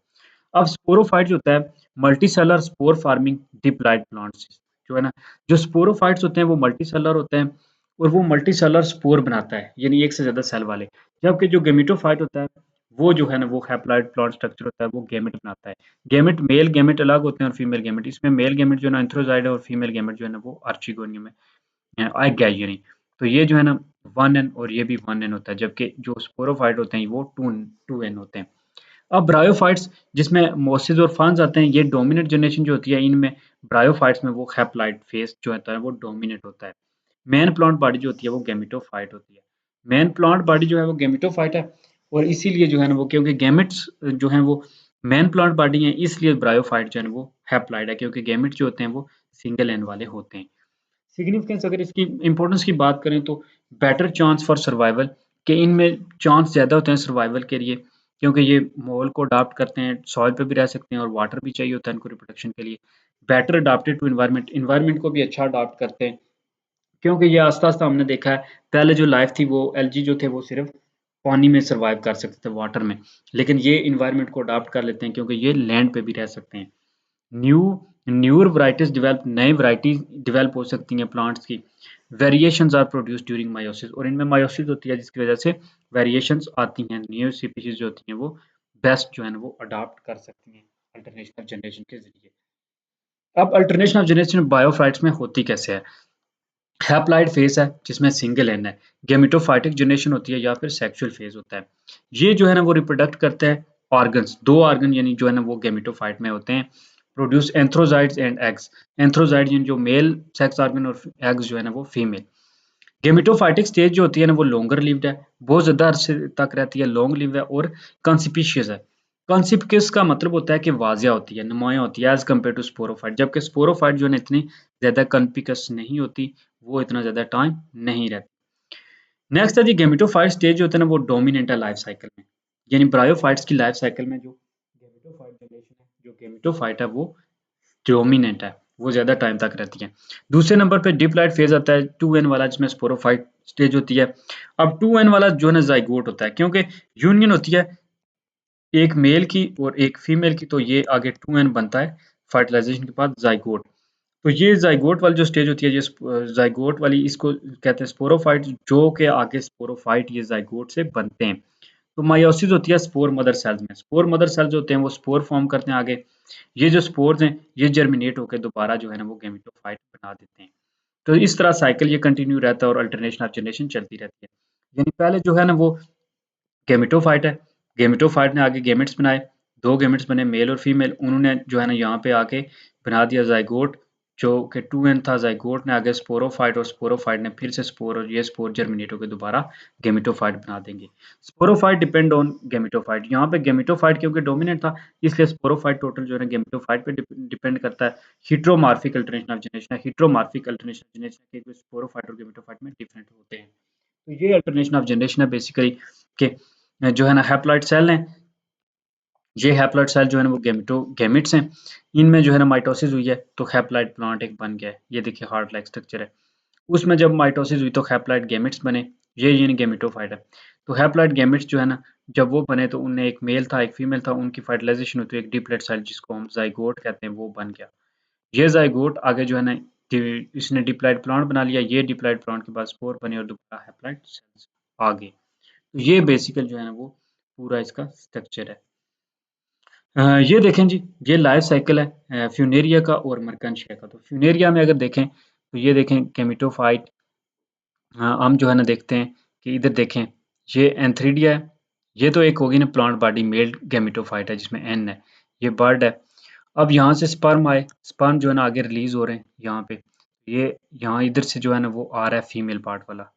अब स्पोरोफाइट जो होता है multicellular spore farming diploid plants जो है ना, जो स्पोरोफाइट्स होते हैं वो मल्टीसेलर होते हैं और वो मल्टीसेलर स्पोर बनाता है, यानी एक से ज्यादा सेल वाले। जबकि जो गेमेटोफाइट होता है वो जो है ना वो हैप्लॉइड प्लांट स्ट्रक्चर होता है, वो गैमेट बनाता है। गैमेट मेल गैमेट अलग होते हैं और फीमेल गैमेट, इसमें मेल गैमेट जो है ना एंथ्रोजाइड है और फीमेल गैमेट जो है ना वो आर्चिगोनियम है, आई गैस। तो ये जो है ना वन एन और ये भी वन एन होता है, जबकि जो स्पोरोफाइट होते हैं वो टू टू एन होते हैं। अब ब्रायोफाइट्स जिसमें मोसिस और फंस आते हैं, ये डोमिनेंट जनरेशन जो होती है इनमें ब्रायोफाइट्स में वो हैप्लॉइड फेस जो होता है वो डोमिनेट होता है। मेन प्लांट बॉडी जो होती है वो गैमेटोफाइट होती है। मेन प्लांट बॉडी जो है वो गैमेटोफाइट है, और इसीलिए जो है ना वो क्योंकि गैमेट्स जो हैं वो मेन प्लांट बॉडी है, इसलिए ब्रायोफाइट जो है ना वो हैप्लॉइड है, क्योंकि गैमेट्स जो होते हैं वो सिंगल एंड वाले होते हैं। सिग्निफिकेंस अगर इसकी इंपॉर्टेंस की बात करें तो बेटर चांस फॉर सर्वाइवल, कि इनमें चांस ज़्यादा होते हैं सर्वाइवल के लिए, क्योंकि ये माहौल को अडॉप्ट करते हैं, सॉइल पे भी रह सकते हैं और वाटर भी चाहिए होता है इनको रिप्रोडक्शन के लिए। Better adopted to environment, environment को भी अच्छा अडॉप्ट करते हैं, क्योंकि ये आस्ता-आस्ता हमने देखा है पहले जो लाइफ थी वो एल्गी जो थे वो सिर्फ़ पानी में सर्वाइव कर सकते थे, वाटर में। लेकिन ये एनवायरनमेंट को अडॉप्ट कर लेते हैं क्योंकि ये लैंड पे भी रह सकते हैं। न्यू न्यूर वराइटीज डेवलप, नई वराइटी डेवलप हो सकती हैं प्लांट्स की। Variations are produce during meiosis, और इनमें मायोसिस होती है जिसकी वजह से वेरिएशंस आती हैं, न्यू स्पीशीज जो होती हैं वो बेस्ट जो है ना वो अडॉप्ट कर सकती हैं अल्टरनेशन ऑफ जनरेशन के जरिए। अब अल्टरनेशन ऑफ जनरेशन बायोफाइट्स में होती कैसे है? हैप्लॉइड फेज है जिसमें सिंगल एन है, गेमेटोफाइटिक जनरेशन होती है या फिर सेक्सुअल फेज होता है। ये जो है ना वो रिप्रोडक्ट करते हैं ऑर्गन्स, दो ऑर्गन यानी जो है ना वो गेमेटोफाइट में होते हैं, प्रोड्यूस एंथ्रोजाइड्स एंड एग्स। एंथ्रोजाइड यानी जो मेल सेक्स ऑर्गन और एग्स जो है ना वो फीमेल। गेमेटोफाइटिक स्टेज जो होती है ना वो लॉन्गर लिव्ड है, बहुत ज़्यादा अरसे तक रहती है, लॉन्ग लिव है और कॉन्सिपिशियस है। कॉन्सिपियस का मतलब होता है कि वाजिया होती है, नुमायाँ होती है एज़ कम्पेयर टू स्पोरोफाइट, जबकि स्पोरोफाइट जो है ना इतनी ज़्यादा कॉन्स्पिकस नहीं होती, वो इतना ज़्यादा टाइम नहीं रहती। नेक्स्ट है जी गेमेटोफाइट स्टेज जो होता है ना वो डोमिनेंट है लाइफ साइकिल में, यानी ब्रायोफाइट्स की लाइफ साइकिल में जो गेमेटोफाइट जनरेशन है, जो गेमेटोफाइट है वो डोमिनेंट है, वो ज़्यादा टाइम तक रहती है। दूसरे नंबर पे डिप्लॉइड फेज आता है 2n वाला जिसमें स्पोरोफाइट स्टेज होती है। अब 2n वाला जो है ना ज़ाइगोट होता है, क्योंकि यूनियन होती है एक मेल की और एक फीमेल की, तो ये आगे 2n बनता है फर्टिलाइजेशन के बाद ज़ाइगोट। तो ये ज़ाइगोट वाली जो स्टेज होती है, ये ज़ाइगोट वाली इसको कहते हैं स्पोरोफाइट, जो के आगे स्पोरोफाइट ये ज़ाइगोट से बनते हैं। तो मायोसिस होती है स्पोर मदर सेल्स में, स्पोर मदर सेल्स होते हैं वो स्पोर फॉर्म करते हैं आगे, ये जो स्पोर्स हैं ये जर्मिनेट होकर दोबारा जो है ना वो गेमेटोफाइट बना देते हैं। तो इस तरह साइकिल ये कंटिन्यू रहता है और अल्टरनेशन ऑफ जनरेशन चलती रहती है। यानी पहले जो है ना वो गेमेटोफाइट है, गेमेटोफाइट ने आगे गेमेट्स बनाए, दो गेमेट्स बने मेल और फीमेल, उन्होंने जो है ना यहाँ पे आके बना दिया ज़ाइगोट, जो कि 2n था, ज़ाइगोट ने आगे स्पोरोफाइट और स्पोरोफाइट ने फिर से स्पोर, और ये स्पोर जर्मिनेट होकर दोबारा गेमेटोफाइट बना देंगे। स्पोरोफाइट डिपेंड ऑन गेमेटोफाइट, यहाँ पे गेमेटोफाइट क्योंकि डोमिनेंट था इसलिए स्पोरोफाइट टोटल जो है ना गेमेटोफाइट पे डिपेंड करता है। हिट्रोमार्फिक अल्टरनेशन ऑफ जनरेशन है, हिट्रोमार्फिक अल्टरनेशन ऑफ जनरेशन के स्पोरोफाइट और गेमेटोफाइट में डिफरेंट होते हैं। तो ये अल्टरनेशन ऑफ जनरेशन है बेसिकली के जो है ना हैप्लॉइड सेल हैं, ये हैप्लॉइड सेल जो है ना वो गैमेट्स हैं, इनमें जो है ना माइटोसिस हुई है तो हैप्लॉइड प्लांट एक बन गया है। ये देखिए हार्ट लाइक स्ट्रक्चर है, उसमें जब माइटोसिस हुई तो हैप्लॉइड गैमेट्स बने, ये यानी गैमेटोफाइट है। तो हैप्लॉइड गैमेट्स जो है ना जब वो बने तो उनमें एक मेल था एक फीमेल था, उनकी फर्टिलाइजेशन हुई तो एक डिप्लॉइड सेल जिसको हम ज़ाइगोट कहते हैं वो बन गया। ये ज़ाइगोट आगे जो है ना इसने डिप्लॉइड प्लांट बना लिया, ये डिप्लॉइड प्लांट के बाद स्पोर बने और दोबारा हैप्लॉइड सेल्स आ गए। तो ये बेसिकल जो है ना वो पूरा इसका स्ट्रक्चर है। ये देखें जी, ये लाइफ साइकिल है फ्यूनेरिया का और मर्कंशिया का। तो फ्यूनेरिया में अगर देखें तो ये देखें गेमेटोफाइट, हम जो है ना देखते हैं कि इधर देखें ये एंथ्रीडिया है, ये तो एक होगी ना प्लांट बॉडी, मेल गेमेटोफाइट है जिसमें एन है, ये बर्ड है। अब यहाँ से स्पर्म आए, स्पर्म जो है ना आगे रिलीज हो रहे हैं यहाँ पे, ये यहाँ इधर से जो है ना वो आ रहा है फीमेल पार्ट वाला,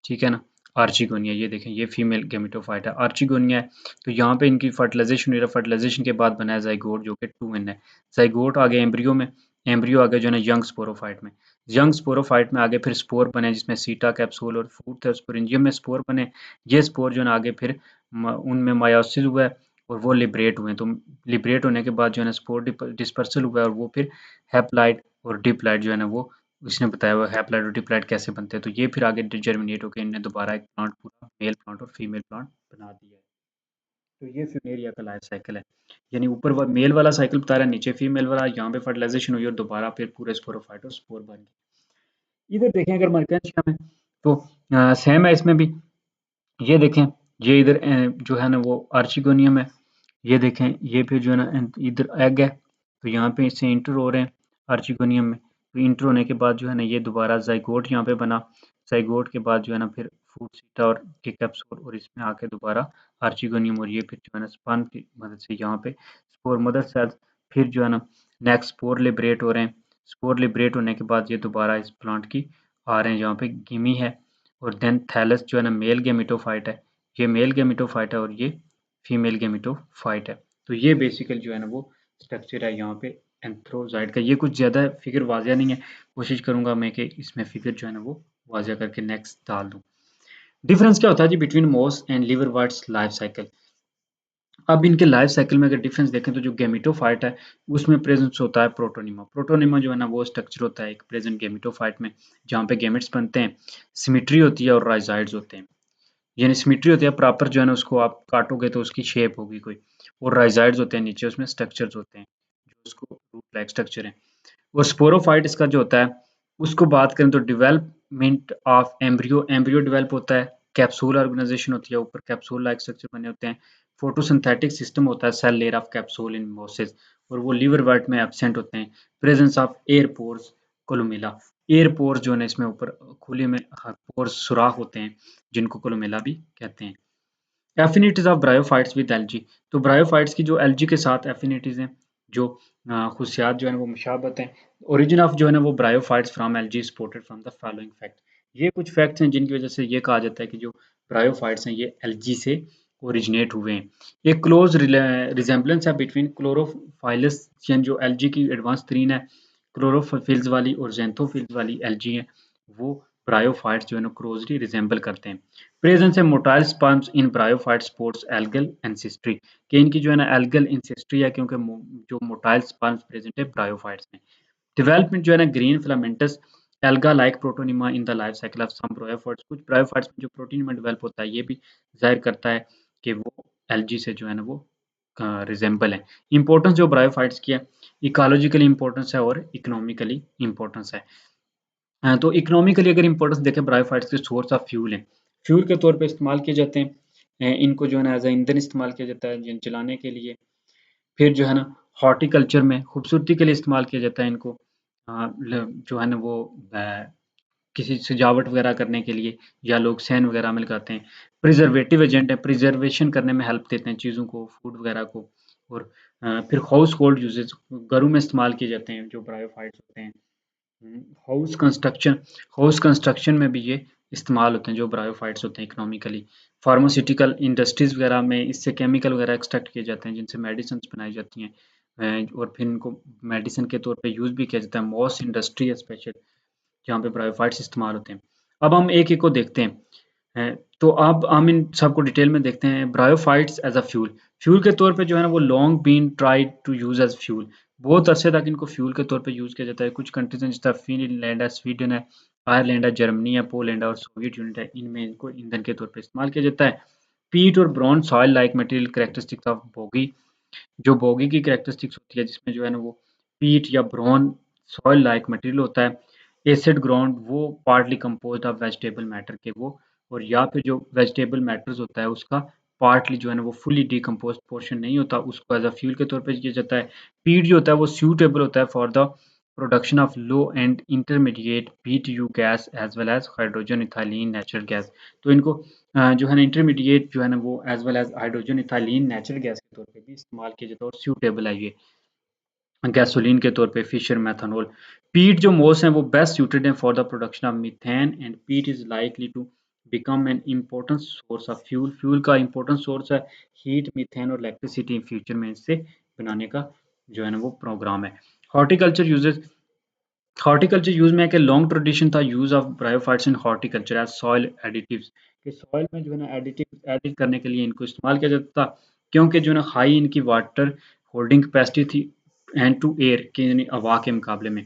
ठीक है ना, आर्चिगोनिया, ये देखें ये फीमेल गेमेटोफाइट है आर्चिगोनिया है। तो यहाँ पे इनकी फर्टिलाइजेशन हुई है, फर्टिलाइजेशन के बाद बना है ज़ाइगोट जो कि 2n है। ज़ाइगोट आगे एम्ब्रियो में, एम्ब्रियो आगे जो है ना यंग स्पोरोफाइट में, यंग स्पोरोफाइट में आगे फिर स्पोर बने जिसमें सीटा कैप्सूल और फूड थे, स्पोरेंजियम में स्पोर बने। ये स्पोर जो है ना आगे फिर उनमें मायोसिस हुआ है और वो लिबरेट हुए, तो लिबरेट होने के बाद जो है ना स्पोर डिस्पर्सल हुआ है और वो फिर हैप्लॉइड और डिप्लॉइड जो है ना वो उसने बताया हुआ हैप्लॉइड और डिप्लॉइड कैसे बनते हैं। तो ये फिर आगे जर्मिनेट होकर इनने दोबारा एक प्लांट, पूरा मेल प्लांट और फीमेल प्लांट बना दिया है। तो ये फ्यूनेरिया का लाइफ साइकिल है, यानी ऊपर मेल वाला साइकिल बता रहा है, नीचे फीमेल वाला, यहाँ पे फर्टिलाइजेशन हुई और दोबारा फिर पूरे स्पोरोफाइट और स्पोर बन गए। इधर देखें अगर मर्केंशिया में तो सेम है इसमें भी, ये देखें ये इधर जो है ना वो आर्चिगोनियम है, ये देखें ये फिर जो है ना इधर एग है, तो यहाँ पे इससे इंटर हो रहे हैं आर्चिगोनियम में, तो इंटर होने के बाद जो है ना ये दोबारा जाइगोट यहाँ पे बना, जाइगोट के बाद जो है ना फिर फूड सीटा और के कैप्सूल और इसमें आके दोबारा आर्चिगोनियम, और ये फिर जो है ना स्पर्म की मदद से यहाँ पे स्पोर मदर सेल्स, फिर जो है ना नेक्स्ट स्पोर लिबरेट हो रहे हैं, स्पोर लिबरेट होने के बाद ये दोबारा इस प्लांट की आ रहे हैं, यहाँ पे गिमी है और देन थैलस जो है ना मेल गेमेटोफाइट है, ये मेल गेमेटोफाइट है और ये फीमेल गेमेटोफाइट है। तो ये बेसिकल जो है ना वो स्ट्रक्चर है यहाँ पे एंथ्रोजाइड का। ये कुछ ज़्यादा फिगर वाजिया नहीं है, कोशिश करूंगा मैं कि इसमें फिगर जो है ना वो वाजिया करके नेक्स्ट डाल दूँ। डिफरेंस क्या होता है जी बिटवीन मोस एंड लिवरवर्ट्स लाइफ साइकिल? अब इनके लाइफ साइकिल में अगर डिफरेंस देखें तो जो गेमेटोफाइट है उसमें प्रेजेंस होता है प्रोटोनिमा। प्रोटोनिमा जो है ना वो स्ट्रक्चर होता है एक प्रेजेंट गेमेटोफाइट में, जहाँ पे गेमेट्स बनते हैं, सिमेट्री होती है और राइजाइड्स होते हैं। यानी सिमेट्री होती है प्रॉपर जो है ना उसको आप काटोगे तो उसकी शेप होगी कोई, और राइजाइड्स होते हैं नीचे उसमें स्ट्रक्चर्स होते हैं जो उसको रूट लाइक स्ट्रक्चर है। और स्पोरोफाइट इसका जो होता है उसको बात करें तो development of embryo, embryo develop होता है, कैप्सूल ऑर्गेनाइजेशन होती है, ऊपर कैप्सूल लाइक स्ट्रक्चर बने होते हैं, फोटोसिंथेटिक सिस्टम होता है, cell layer of capsule in mosses, और वो लिवर वाइट में एब्सेंट होते हैं, presence of air pores columella, air pores जो है इसमें ऊपर खुले में पोर्स सुराख होते हैं जिनको कोलोमेला भी कहते हैं। Affinities of bryophytes with LG, तो ब्रायोफाइट्स की जो एलजी के साथ एफिनिटीज हैं, जो खुशियात जो है वो मुशाबत हैं। ओरिजिन ऑफ जो है ना वो bryophytes from LG supported from the following fact, ये कुछ फैक्ट्स हैं जिनकी वजह से ये कहा जाता है कि जो ब्रायोफाइट्स हैं ये एलजी से ओरिजिनेट हुए हैं। एक क्लोज रिजेम्बलेंस है बिटवीन क्लोरोफाइलस जो एलजी की एडवांस तरीन है, क्लोरोफिल्स वाली और जेंथोफिल्स वाली एलजी है, वो ब्रायोफाइट्स जो है ना क्लोजली रिजेंबल करते हैं। प्रेजेंस है मोटाइल स्पर्म्स इन ब्रायोफाइट स्पोर्ट्स एल्गल एंसेस्ट्री, कि इनकी जो है ना एल्गल एंसेस्ट्री है क्योंकि जो मोटाइल स्पर्म्स प्रेजेंट है ब्रायोफाइट्स में। डेवलपमेंट जो है ना green filamentous alga like protonema in the life cycle of some bryophytes, कुछ ब्रायोफाइट्स में जो प्रोटोनिमा डेवलप होता है ये भी जाहिर करता है कि वो एलजी से जो है ना वो रिजेंबल है। इंपॉर्टेंस जो ब्रायोफाइट्स की है, इकोलॉजिकली इंपॉर्टेंस है और इकोनॉमिकली इंपॉर्टेंस है। तो इकोनॉमिकली अगर इंपॉर्टेंस देखें, ब्रायोफाइट्स के सोर्स ऑफ फ्यूल हैं, फ्यूल के तौर पे इस्तेमाल किए जाते हैं। इनको जो है ना एज ईंधन इस्तेमाल किया जाता है जिन जलाने के लिए। फिर जो है ना हॉर्टिकल्चर में खूबसूरती के लिए इस्तेमाल किया जाता है इनको, जो है ना वो किसी सजावट वगैरह करने के लिए, या लोग सैन वगैरह में लगाते हैं। प्रिजर्वेटिव एजेंट है, प्रिजर्वेशन करने में हेल्प देते हैं चीज़ों को, फूड वगैरह को। और फिर हाउस होल्ड यूजेज, घरों में इस्तेमाल किए जाते हैं जो ब्रायोफाइट्स होते हैं। हाउस कंस्ट्रक्शन, हाउस कंस्ट्रक्शन में भी ये इस्तेमाल होते हैं जो ब्रायोफाइट्स होते हैं इकोनॉमिकली। फार्मास्यूटिकल इंडस्ट्रीज वगैरह में इससे केमिकल वगैरह एक्सट्रैक्ट किए जाते हैं जिनसे मेडिसिन बनाई जाती हैं, और फिर इनको मेडिसिन के तौर पे यूज़ भी किया जाता है। मॉस इंडस्ट्री है स्पेशल जहाँ पे ब्रायोफाइट्स इस्तेमाल होते हैं। अब हम एक एक को देखते हैं। तो अब हम इन सबको डिटेल में देखते हैं। Bryophytes as a fuel, fuel के तौर पे जो है ना वो long been tried to use as fuel, बहुत अरसे तक इनको फ्यूल के तौर पे यूज किया जाता है। कुछ कंट्रीज हैं जिस तरह फिनलैंड है, स्वीडन है, आयरलैंड है, जर्मनी है, पोलैंड है और सोवियत यूनियन है, इनमें इनको ईंधन के तौर पे इस्तेमाल किया जाता है। पीट और brown soil like material characteristics of boggy, जो बोगी की कैरेक्टरिस्टिक्स होती है जिसमें जो है ना वो पीट या ब्रॉन सॉइल लाइक मटेरियल होता है। एसिड ग्राउंड वो partly composed of vegetable matter के वो, और या फिर जो वेजिटेबल मैटर्स होता है उसका पार्टली जो है ना वो फुली डिकम्पोज्ड पोर्शन नहीं होता, उसको एज अ फ्यूल के तौर पे किया जाता है। पीट जो होता है वो सूटेबल होता है for the production of low and intermediate BTU gas as well as hydrogen ethylene natural gas, तो इनको जो है ना इंटरमीडिएट जो है ना वो as well as hydrogen ethylene natural gas के तौर पे भी इस्तेमाल किया जाता है और सूटेबल है ये गैसोलीन के तौर पे, फिशर मेथनॉल। पीट जो मोस हैं वो बेस्ट सूटेड हैं for the production of methane and peat is likely to become an important source of fuel, fuel का इम्पोर्टेंट सोर्स है हीट, मीथेन और इलेक्ट्रिसिटी फ्यूचर में इससे बनाने का जो है ना वो प्रोग्राम है। हॉर्टिकल्चर यूजेस, हॉर्टिकल्चर यूज में है कि लॉन्ग ट्रेडिशन था use of bryophytes in horticulture as soil additives, कि सॉइल में जो है ना एडिटिव एडिट करने के लिए इनको इस्तेमाल किया जाता था, क्योंकि जो है ना हाई इनकी वाटर होल्डिंग कैपेसिटी थी एंड टू एयर के यानी हवा के मुकाबले में।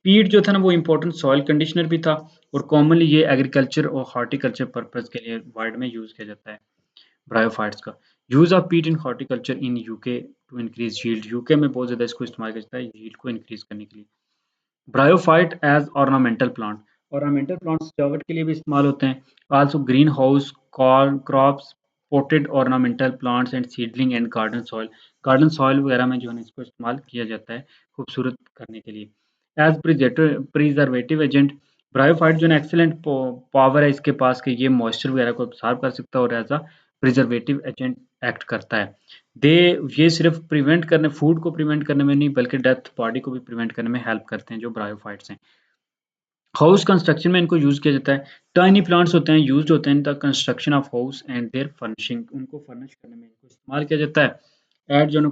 पीट जो था ना वो इम्पोर्टेंट सॉइल कंडीशनर भी था, और कॉमनली ये एग्रीकल्चर और हॉर्टिकल्चर पर्पज के लिए वर्ल्ड में यूज किया जाता है ब्रायोफाइट्स का। Use of peat in horticulture in UK to increase yield, UK में बहुत ज्यादा इसको इस्तेमाल किया जाता है यील्ड को इंक्रीज करने के लिए। Bryophyte as ornamental plant, ornamental plant सजावट के लिए भी इस्तेमाल होते हैं। Also greenhouse corn crops, potted ornamental plants and seedling and garden soil वगैरह में जो है इसको इस्तेमाल किया जाता है खूबसूरत करने के लिए। एज प्रिजर्वेटिव एजेंट, ब्रायोफाइट जो है एक्सेलेंट पावर है इसके पास कि ये मॉइस्चर वगैरह को अब्सॉर्ब कर सकता है और as a preservative agent act करता है। दे ये सिर्फ प्रिवेंट करने, फूड को प्रिवेंट करने में नहीं बल्कि डेथ बॉडी को भी प्रिवेंट करने में हेल्प करते हैं जो ब्रायोफाइट्स हैं। हाउस कंस्ट्रक्शन में इनको यूज किया जाता है। टाइनी प्लांट्स होते हैं यूज्ड होते हैं in the construction of house and their furnishing, उनको फर्निश करने में इनको इस्तेमाल किया जाता है। एड जो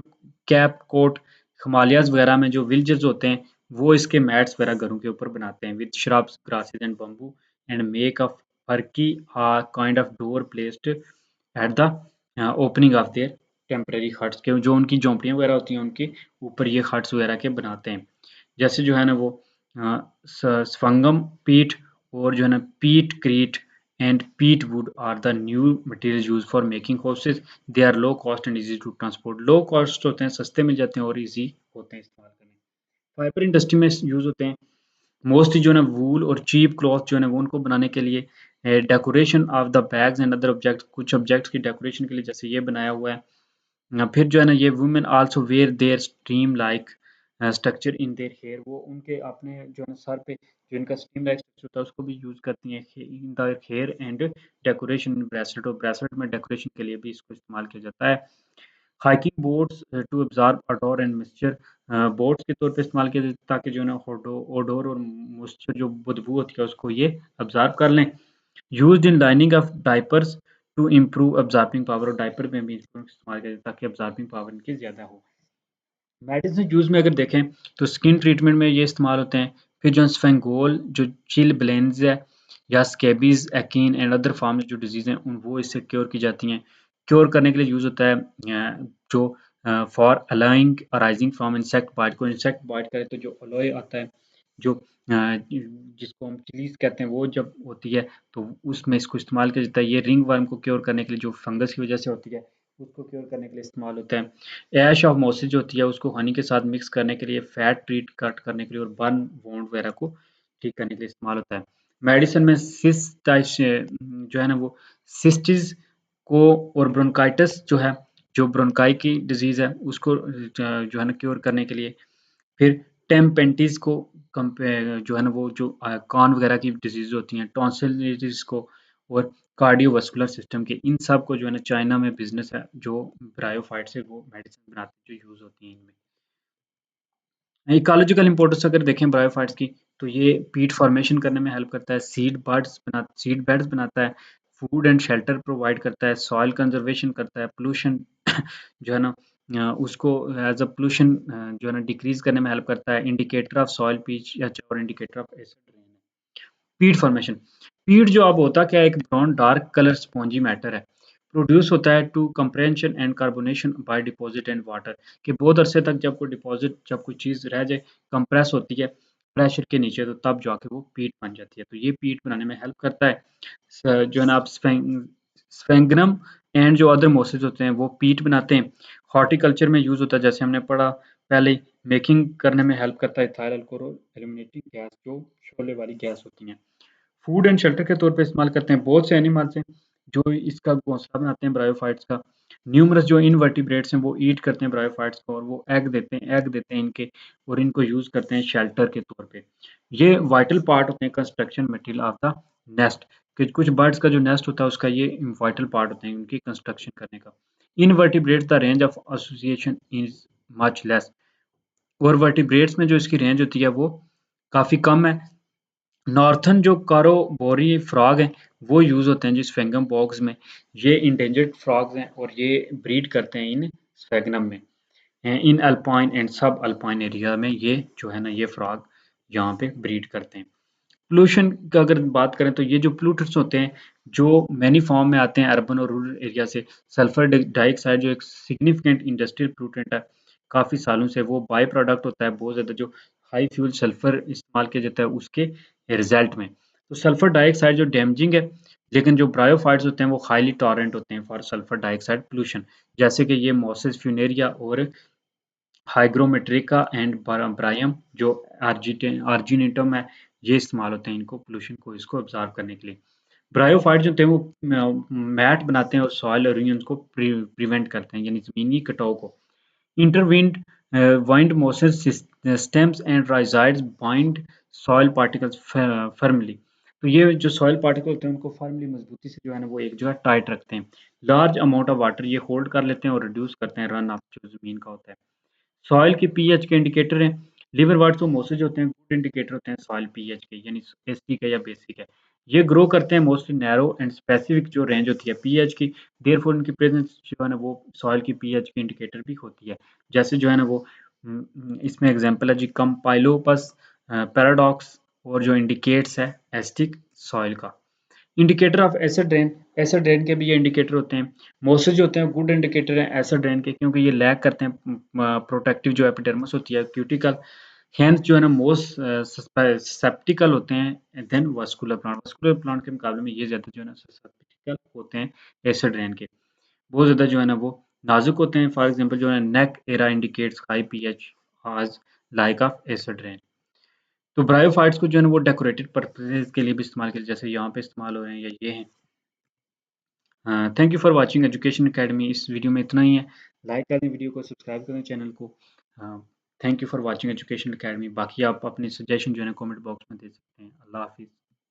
कैप कोट, हिमालयाज वगैरह में जो विलेजेस होते हैं वो इसके मैट्स वगैरह घरों के ऊपर बनाते हैं with shrubs grasses and bamboo and make a furky kind of door placed at the opening of their temporary huts, के जो उनकी झोंपड़ियाँ वगैरह होती हैं उनके ऊपर ये हट्स वगैरह के बनाते हैं। जैसे जो है ना वो स्फंगम पीट और जो है ना peatcrete and peat wood are the new material use for making houses, they are low cost and easy to transport, low cost होते हैं, सस्ते मिल जाते हैं और इजी होते हैं इस्तेमाल करने। फाइबर इंडस्ट्री में यूज़ होते हैं। मोस्टली जो है ना वूल और चीप क्लॉथ जो है ना वो उनको बनाने के लिए, decoration of the bags and other objects, कुछ ऑब्जेक्ट्स की डेकोरेशन के लिए, जैसे ये बनाया हुआ है। फिर जो है ना ये women also wear their stream like structure in their hair, वो उनके अपने जो है ना सर पे जो इनका स्ट्रीम लाइक स्ट्रक्चर होता है उसको भी यूज़ करती हैं in the hair and decoration bracelet, और ब्रेसलेट में डेकोरेशन के लिए भी इसको इस्तेमाल किया जाता है। Hiking boots to absorb odour and moisture, boots के तौर पे इस्तेमाल किया जाता है ताकि जो है ना ओडोर और मॉइस्चर जो बदबू होती है उसको ये अब्ज़ॉर्ब कर लें। Used in lining of diapers to improve absorbing power, और डायपर में भी इसको इस्तेमाल किया जाता है ताकि अब्ज़ॉर्बिंग पावर इनकी ज़्यादा हो। मेडिसिन यूज़ में अगर देखें तो स्किन ट्रीटमेंट में ये इस्तेमाल होते हैं। फिर जो स्फेंगोल, जो चिल ब्लेंस है, या scabies, acne and other forms जो डिजीज़ हैं उन वो इससे क्योर की जाती हैं। क्योर करने के लिए यूज़ होता है जो for allaying arising from insect bite, को इंसेक्ट बाइट करे तो जो अलोए आता है, जो जिसको हम चिलीज कहते हैं, वो जब होती है तो उसमें इसको इस्तेमाल किया जाता है। ये रिंग वर्म को क्योर करने के लिए, जो फंगस की वजह से होती है उसको क्योर करने के लिए इस्तेमाल होता है। ऐश ऑफ मोसिस जो होती है उसको हनी के साथ मिक्स करने के लिए, फैट ट्रीट कट करने के लिए, और बर्न वोंड वगैरह को ठीक करने के लिए इस्तेमाल होता है। मेडिसिन में जो है ना वो सिस्टिस को और ब्रोंकाइटिस जो है, जो ब्रोंकाई की डिजीज है उसको जो है ना क्योर करने के लिए। फिर टेम्पेंटिस को जो है ना वो जो कान वगैरह की डिजीज होती हैं, टॉन्सिलिटिस को, और कार्डियोवास्कुलर सिस्टम के, इन सब को जो है ना चाइना में बिजनेस है जो ब्रायोफाइट से वो मेडिसिन बनाते हैं जो यूज होती हैं इनमें। इकोलॉजिकल इंपॉर्टेंस अगर देखें ब्रायोफाइट्स की, तो ये पीट फॉर्मेशन करने में हेल्प करता है, सीड बेड्स बनाता है, फूड एंड शेल्टर प्रोवाइड करता है, सॉइल कंजर्वेशन करता है, पोल्यूशन जो है ना उसको एज अ पोल्यूशन जो है ना डिक्रीज करने में हेल्प करता है, इंडिकेटर ऑफ सॉइल पीच या और indicator of acid rain. Peat formation, peat जो अब होता क्या है, एक brown dark colour spongy matter है, प्रोड्यूस होता है to compression and carbonation by deposit and water, कि बहुत अरसे तक जब कोई डिपॉजिट, जब कोई चीज़ रह जाए, कंप्रेस होती है प्रेशर के नीचे, तो तब जाके वो पीट बन जाती है, तो ये पीट बनाने में हेल्प करता है। जो है ना आप स्फेंगनम एंड जो अदर मोसेस होते हैं वो पीट बनाते हैं। हॉर्टिकल्चर में यूज होता है, जैसे हमने पढ़ा पहले, मेकिंग करने में हेल्प करता है इथाइल अल्कोहल एलिमिनेटिंग गैस, जो शोले वाली गैस होती हैं। फूड एंड शेल्टर के तौर पे इस्तेमाल करते हैं। बहुत से एनिमल्स हैं जो इसका घोंसला बनाते हैं ब्रायोफाइट्स का। न्यूमरस जो इनवर्टिब्रेट्स हैं वो ईट करते हैं ब्रायोफाइट्स को, और वो एग देते हैं इनके, और इनको यूज करते हैं शेल्टर के तौर पे। ये वाइटल पार्ट होते हैं construction material of the nest, कि कुछ बर्ड्स का जो नेस्ट होता है उसका ये वाइटल पार्ट होते हैं उनकी कंस्ट्रक्शन करने का। Invertebrates the range of association is much less, और वर्टिब्रेट्स में जो इसकी रेंज होती है वो काफ़ी कम है। नॉर्थर्न जो कारोबोरी फ्रॉग हैं वो यूज़ होते हैं जिस स्फेंगम बॉक्स में। ये इंडेंजर्ड फ्रॉग्स हैं और ये ब्रीड करते हैं इन स्फेगनम में। इन अल्पाइन एंड सब अल्पाइन एरिया में ये जो है ना ये फ्रॉग यहाँ पे ब्रीड करते हैं। पोल्यूशन का अगर बात करें तो ये जो पोल्यूटेंट्स होते हैं जो मैनी फॉर्म में आते हैं अर्बन और रूरल एरिया से, सल्फर डाइऑक्साइड जो एक सिग्निफिकेंट इंडस्ट्रियल पोल्यूटेंट है, काफ़ी सालों से वो बाय प्रोडक्ट होता है बहुत ज़्यादा, जो हाई फ्यूल सल्फर इस्तेमाल किया जाता है उसके रिजल्ट में। तो सल्फर डाइऑक्साइड जो डैमेजिंग है, लेकिन जो ब्रायोफाइट्स होते हैं वो हाईली टॉलरेंट होते हैं फॉर सल्फर डाइऑक्साइड पोल्यूशन, जैसे कि ये मोसेस फ्यूनेरिया और हाइग्रोमेट्रिका एंड ब्रायम जो आर्जिनेटम है, ये इस्तेमाल होते हैं इनको पोल्यूशन को इसको ऑब्जर्व करने के लिए। ब्रायोफाइट जो होते हैं वो मैट बनाते हैं और सॉइल एरोजन को प्रिवेंट करते हैं, यानी जमीनी कटाव को। Intertwined mosses stems and rhizoids bind soil particles firmly, तो ये जो सॉइल पार्टिकल होते हैं उनको फर्मली मजबूती से जो है ना वो एक जगह टाइट रखते हैं। लार्ज अमाउंट ऑफ वाटर ये होल्ड कर लेते हैं और रिड्यूस करते हैं रन ऑफ जो जमीन का होता है। सॉइल के पीएच के इंडिकेटर हैं। लिवर वर्ड्स और मोसेज होते हैं गुड इंडिकेटर होते हैं सॉइल पीएच के, यानी एसिडिक है या बेसिक है। ये ग्रो करते हैं मोस्टली नैरो एंड स्पेसिफिक जो रेंज होती है पीएच की, देयरफॉर उनकी प्रेजेंस जो है ना वो सॉइल की पीएच के इंडिकेटर भी होती है। जैसे जो है ना वो इसमें एग्जांपल है जी कंपाइलोपस पैराडॉक्स, और जो इंडिकेट्स है एसिडिक सॉइल का। इंडिकेटर ऑफ एसिड रेन के भी ये इंडिकेटर होते हैं। मोसेस जो होते हैं गुड इंडिकेटर हैं एसिड रेन के, क्योंकि ये लैग करते हैं प्रोटेक्टिव जो एपिडर्मिस होती है क्यूटिकल, हेंस जो है ना मोस्ट ससेप्टिकल होते हैं देन वास्कुलर प्लांट के मुकाबले में ये ज़्यादा जो है ना ससेप्टिकल होते हैं एसिड रेन के, बहुत ज़्यादा जो है ना वो नाजुक होते हैं। फॉर एग्जांपल जो है नेक एरा इंडिकेट्स हाई पीएच आज लाइक ऑफ एसिड रेन। तो ब्रायोफाइट्स को जो है ना वो डेकोरेटेड पर्पसेस के लिए भी इस्तेमाल किया, जैसे यहाँ पे इस्तेमाल हो रहे हैं या ये हैं। Thank you for watching education academy. इस वीडियो में इतना ही है। लाइक कर दें वीडियो को, सब्सक्राइब करें चैनल को। Thank you for watching education academy. बाकी आप अपनी सजेशन जो है ना कमेंट बॉक्स में दे सकते हैं। अल्लाह हाफिज़।